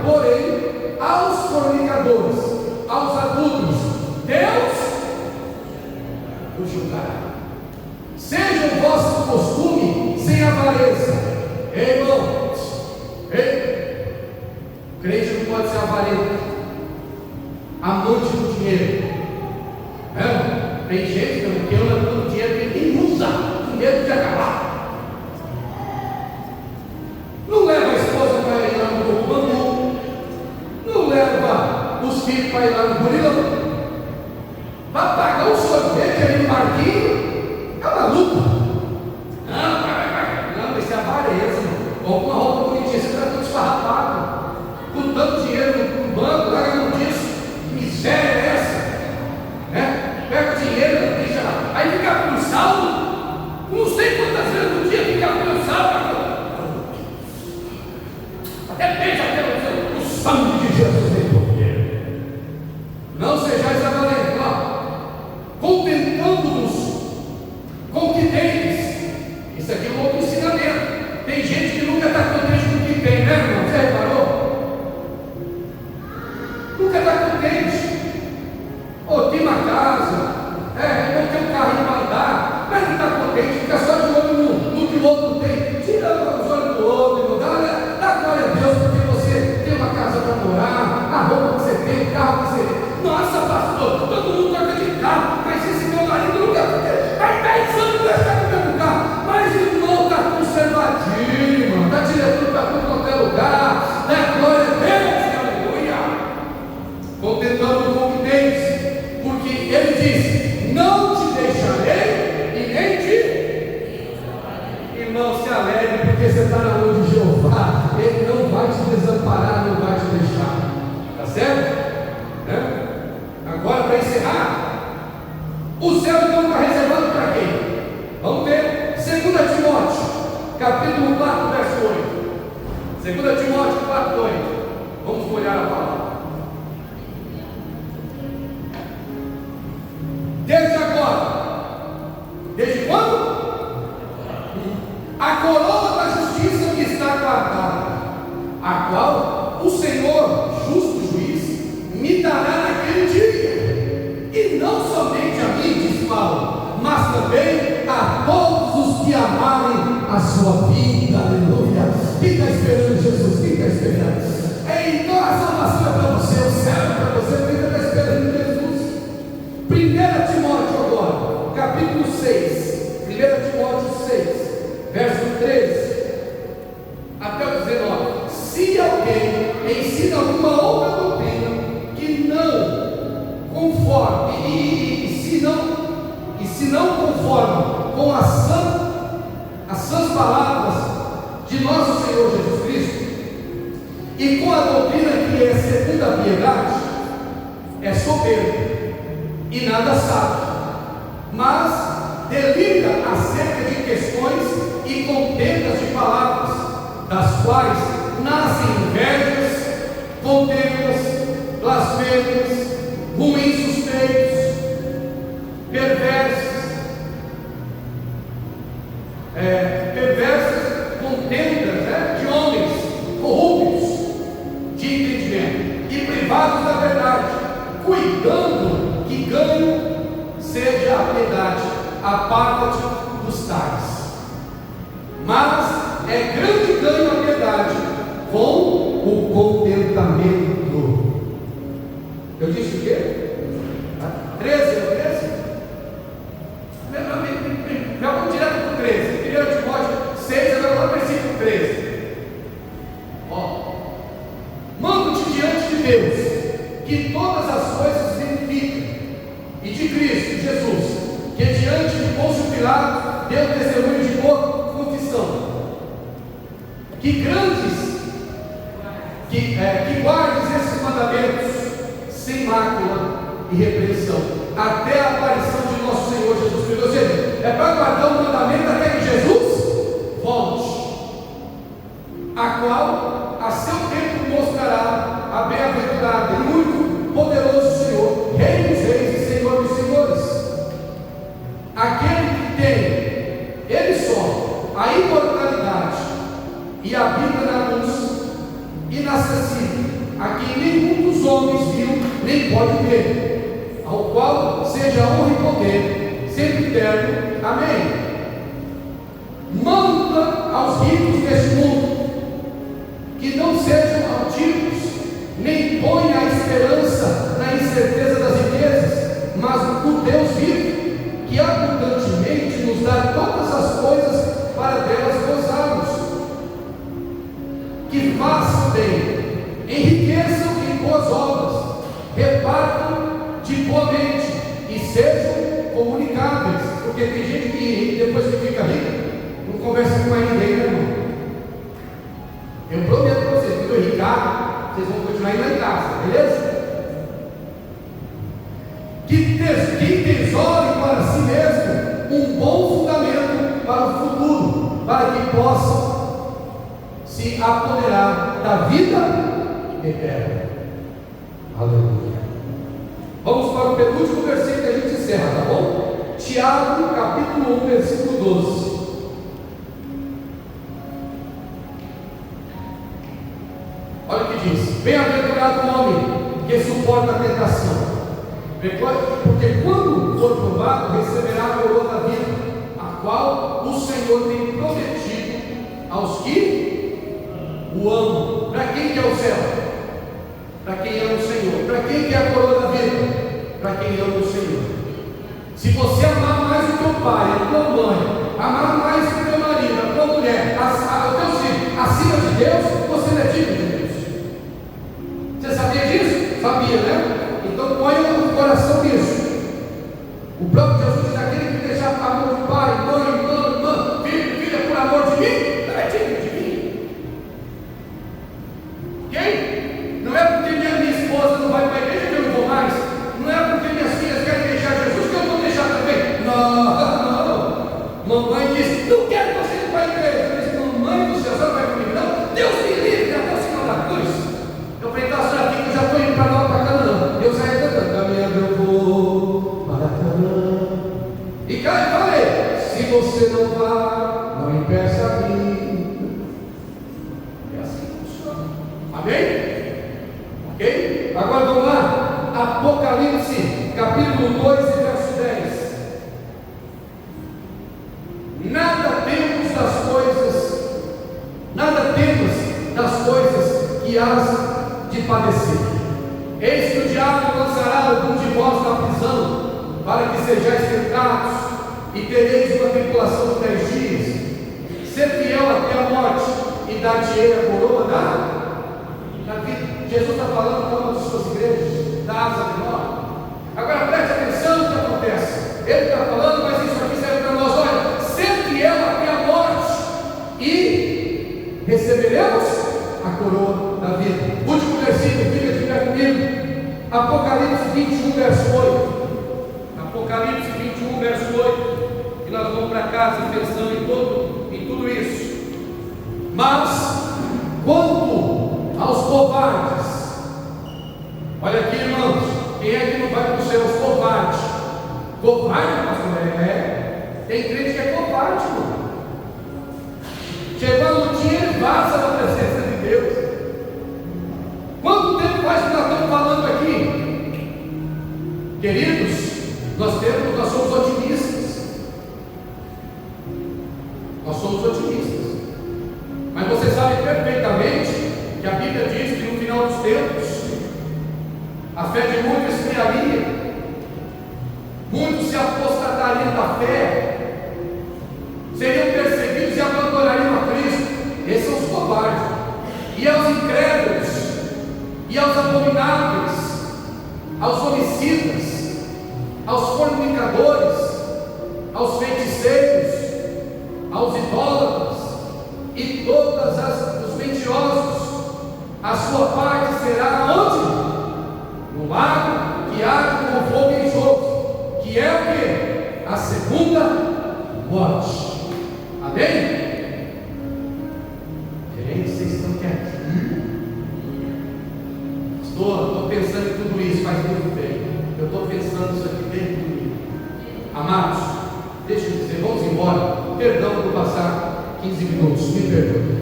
Porém, aos fornicadores, aos adúlteros, Deus os julgará. Seja o vosso costume sem avareza. Ei, irmãos, crente não pode ser avarento, amante do dinheiro. Tem gente que ama todo o dinheiro que ele nem usa, com medo de acabar. Não leva a esposa para ir lá no bambu, não leva os filhos para ir lá no burilão. Vai pagar um sorvete ali no barquinho, é maluco. Não, isso é avareza. Alguma roupa bonitinha, você está tudo esfarrapado, com tanto dinheiro no banco, larga mão disso. Que miséria é essa? Pega o dinheiro, deixa lá. Aí fica com saldo, não sei quantas vezes no dia fica com saldo. Até beija até o sangue de Jesus em poder. Não sejais avarentos, contentando-nos com o que tens. Isso aqui é um outro ensinamento. Tem gente que nunca está contente com o que tem, né, irmão? Você reparou? Nunca está contente. Tem uma casa, não tem um carrinho para andar, mas não está contente, fica só de olho no que o outro tem. Tira os olhos do outro, irmão. Dá glória a Deus porque você tem uma casa para morar, a roupa que você tem, o carro que você tem. Nossa, pastor, todo mundo troca de carro, mas esse meu marido nunca faz 10 anos que está com o mesmo carro. Mas irmão, está conservadinho, irmão, está te levando para tudo qualquer lugar. Dá glória a Deus, aleluia. Contentando com o que tens. Porque ele diz: não te deixarei e nem te. Irmão, se alegre, porque você está na mão de Jeová. Ele não vai te desamparar, não vai te deixar. Está certo? Agora, para encerrar, o céu então está reservado para quem? Vamos ver. 2 Timóteo, capítulo 4, verso 8. 2 Timóteo 4, 8. Vamos olhar a palavra. Desde agora, desde quando? A coroa da justiça que está guardada, a qual o Senhor, justo juiz, me dará naquele dia, e não somente a mim, diz Paulo, mas também a todos os que amarem a sua vida. Aleluia. Quem está esperando Jesus? Quem está esperando? Então a salvação é para você, o céu é para você. Quem está esperando Jesus? 1 Timóteo agora, capítulo 6, 1 Timóteo 6, verso 13 até o 19. Se alguém ensina alguma outra doutrina que não conforme, e se não conforme com as sãs palavras de nosso Senhor Jesus Cristo, e com a doutrina que é segundo a piedade, é soberbo e nada sabe, mas delira acerca de questões e contendas de palavras, das quais nascem invejas, contendas, blasfêmias, ruins suspeitos, perversas contendas de homens corruptos de entendimento e privados da verdade, cuidando que ganho seja a piedade. Aparta-te dos tais. Mas é grande ganho a piedade com o contentamento. Eu disse o quê? 13, é 13? Já vamos direto para o 13. 1 Timóteo 6, agora lá versículo 13. Mando-te diante de Deus, que todas as coisas vivifiquem, e de Cristo Jesus, que diante de Pôncio Pilato deu testemunho de boa confissão, que guardes esses mandamentos sem mácula e repreensão, até a aparição de nosso Senhor Jesus Cristo. Ou seja, é para guardar o mandamento até que Jesus volte, a qual a seu tempo mostrará a bem-aventurada e muito poderoso Senhor, Rei dos Reis e Senhor dos Senhores, aquele que tem, Ele só, a imortalidade, e habita na luz e na nasce assim, a quem nenhum dos homens viu, nem pode ver, ao qual seja honra e poder, sempre eterno. Amém. Manda aos ricos deste mundo, que não sejam altivos, nem ponham a esperança na incerteza das riquezas, mas no Deus vivo, que abundantemente nos dá todas as coisas para delas gozarmos. Que façam bem, enriqueçam em boas obras, repartam de boa mente e sejam comunicáveis, porque tem gente que depois que fica rico não conversa com mais ninguém, né, irmão? Eu prometo para vocês, quando eu ricar, vocês vão continuar indo lá em casa, beleza? Que tesourem para si mesmo um bom fundamento para o futuro, para que possam se apoderar da vida eterna. Aleluia. Vamos para o penúltimo versículo que a gente encerra, tá bom? Tiago, capítulo 1, versículo 12. Olha o que diz: bem-aventurado o homem que suporta a tentação, porque quando for provado, receberá a coroa da vida, a qual o Senhor tem prometido aos que o amam. Para quem que é o céu? Para quem ama o Senhor. Para quem que é a coroa da vida? Para quem ama o Senhor. Se você amar mais o teu pai, a tua mãe, amar mais o teu marido, a tua mulher, o teu filho, acima de Deus, você não é digno de Deus. Você sabia disso? Sabia, né? Então põe o coração nisso. O próprio Jesus diz: aquele que deixar o amor de pai, mãe, irmã, filho, filha, por amor de mim, não é digno de mim. Ok? Não é porque minha esposa não vai para a igreja que eu não vou mais. Não é porque minhas filhas querem deixar Jesus que eu vou deixar também. Não. Mamãe diz: não quero que você vá para a igreja. Eu disse: mamãe do céu, você não vai comigo não? Deus me livre até o Senhor da cruz. Eu falei: tá, senhora, aqui que eu já estou indo para lá, para cá, não. Deus sai cantando: caminhando eu vou para Canaã. E cá eu falei: se você não vai, não impeça a mim. É assim que funciona. Amém? Ok? Agora vamos lá. Apocalipse, capítulo 2, verso 10. Nada temos das coisas que hás de padecer. Eis que o diabo lançará algum de vós na prisão, para que sejais tentados, e tereis uma tribulação de 10 dias. Ser fiel até a morte, e dar-te-ei a coroa da vida. Jesus está falando para uma de suas igrejas, da asa menor. Agora preste atenção no que acontece. Ele está falando, mas isso aqui serve para nós. Olha, ser fiel até a morte, e receberemos a coroa da vida. Último versículo, fica comigo. Apocalipse 21, verso 8. Apocalipse 21, verso 8. E nós vamos para casa pensando em tudo isso. Mas, quanto aos covardes, olha aqui, irmãos, quem é que não vai para o céu? Os covardes. Covarde, pastor? Tem crente que é covarde, irmão. Chegando no dia, ele vaza da presença de Deus. Quanto tempo faz que nós estamos falando aqui? Queridos, nós somos otimistas. Nós somos otimistas. Mas você sabe perfeitamente que a Bíblia diz que no final dos tempos a fé de muitos esfriaria, muitos se apostatariam da fé, seriam perseguidos e abandonariam a Cristo. Esses são os covardes. E aos incrédulos, e aos abomináveis, aos homicidas, aos fornicadores, aos feiticeiros, aos idólatras e todos os mentirosos, a sua parte será onde? No lago que arde com fogo e enxofre, que é o que? A segunda morte. Amém? Gente, vocês estão quietos. Estou pensando em tudo isso, faz muito bem. Eu estou pensando isso aqui dentro de mim. Amados, deixa eu dizer, vamos embora. Perdão por passar 15 minutos, me perdoe.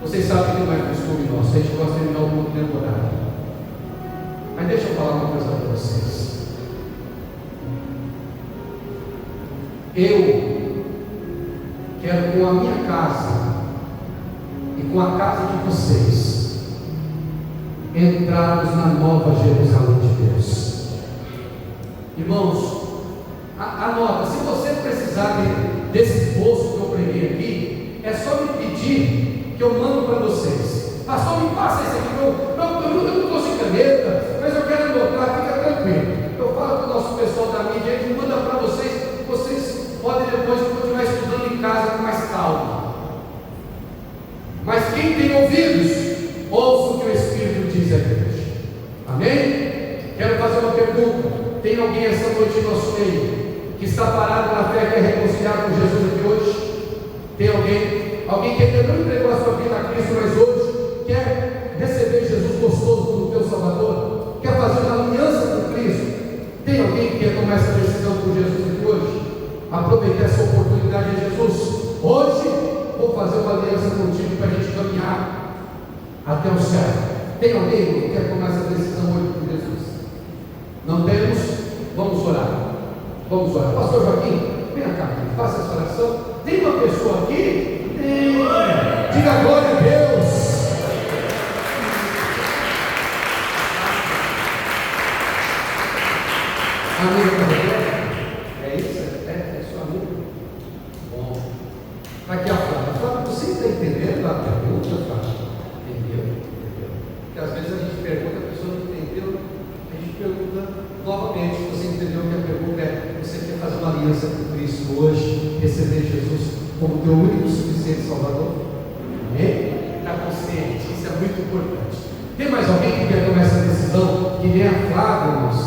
Você Vocês sabem que não é costume nosso, a gente gosta de terminar o mundo temporário. Mas deixa eu falar uma coisa para vocês. Eu quero, com a minha casa e com a casa de vocês, entrarmos na nova Jerusalém de Deus. Irmãos, anota, se você precisar desse esboço que eu preguei aqui, é só me pedir que eu mando para vocês. Pastor, me passa isso aqui, eu não estou sem caneta, mas eu quero anotar, fica tranquilo. Eu falo para o nosso pessoal da mídia, a gente manda para vocês podem depois continuar estudando em casa com mais calma. Mas quem tem ouvidos, ouça o que o Espírito diz à igreja. Amém? Quero fazer uma pergunta. Tem alguém essa noite em nosso meio que está parado na fé, quer reconciliar com Jesus aqui hoje? Tem alguém? Alguém que ainda não entregou a sua vida a Cristo, mas hoje quer receber Jesus gostoso como teu Salvador? Quer fazer uma aliança com Cristo? Tem alguém que quer tomar essa decisão por Jesus aqui hoje? Aproveitar essa oportunidade de Jesus. Hoje vou fazer uma aliança contigo para a gente caminhar até o céu. Tem alguém que quer tomar essa decisão hoje por Jesus? Não temos? Vamos orar. Vamos orar. Pastor Joaquim, vem cá, faça essa oração. Tem uma pessoa aqui? Tem. Diga glória a Deus. Amém. É isso? É sua amiga? Bom. Aqui a Flávia. Você está entendendo a pergunta, Flávia? Entendeu? Porque às vezes a gente pergunta, a pessoa não entendeu, a gente pergunta novamente. Se você entendeu que a pergunta é: você quer fazer uma aliança com Cristo hoje, receber Jesus como teu único e suficiente Salvador? Amém? Está consciente, isso é muito importante. Tem mais alguém que quer tomar essa decisão? Que nem a Flávia, irmãos,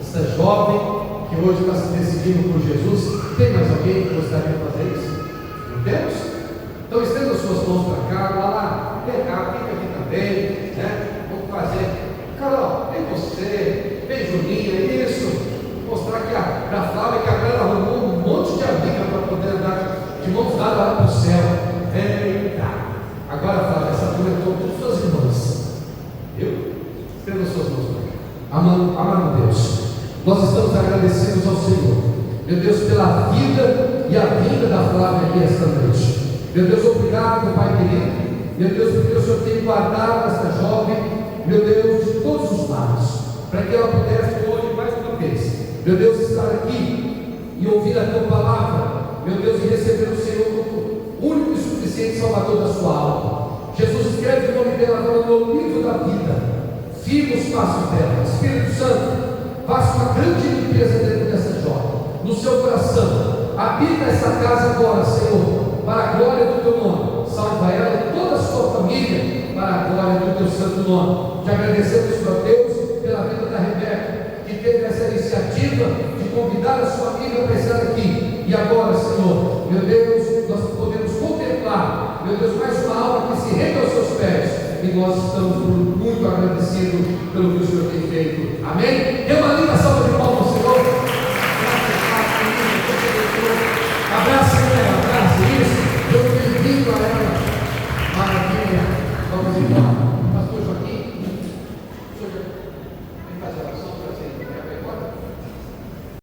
essa jovem que hoje está se decidindo por Jesus. Tem mais alguém que gostaria de fazer isso? Não temos? Então estenda as suas mãos para cá, vá lá, vem cá, fica aqui também, né? Vamos fazer. Carol, vem você, vem Juninha, isso. Mostrar que a Flávia, que agora ela arrumou um monte de amiga para poder andar de mãos dadas lá para o céu. Eita! Agora, Flávia, essa turma é todas suas irmãs. Viu? Estenda as suas mãos para cá. Amado Deus, nós estamos agradecidos ao Senhor, meu Deus, pela vida e a vinda da Flávia aqui esta noite. Meu Deus, obrigado, meu Pai querido. Meu Deus, porque o Senhor tem guardado esta jovem, meu Deus, de todos os lados, para que ela pudesse hoje, mais uma vez, meu Deus, estar aqui e ouvir a tua palavra, meu Deus, e receber o Senhor como único e suficiente Salvador da sua alma. Jesus, escreve o nome dela agora no livro da vida. Firma os passos dela. Espírito Santo, faça uma grande limpeza dentro dessa jovem, no seu coração. Habita essa casa agora, Senhor, para a glória do teu nome. Salva ela e toda a sua família, para a glória do teu santo nome. Te agradecemos, meu Deus, pela vida da Rebeca, que teve essa iniciativa de convidar a sua amiga para estar aqui. E agora, Senhor, meu Deus, nós podemos contemplar, meu Deus, mais uma alma que se rende aos seus pés. E nós estamos muito agradecidos pelo que o Senhor tem feito. Amém?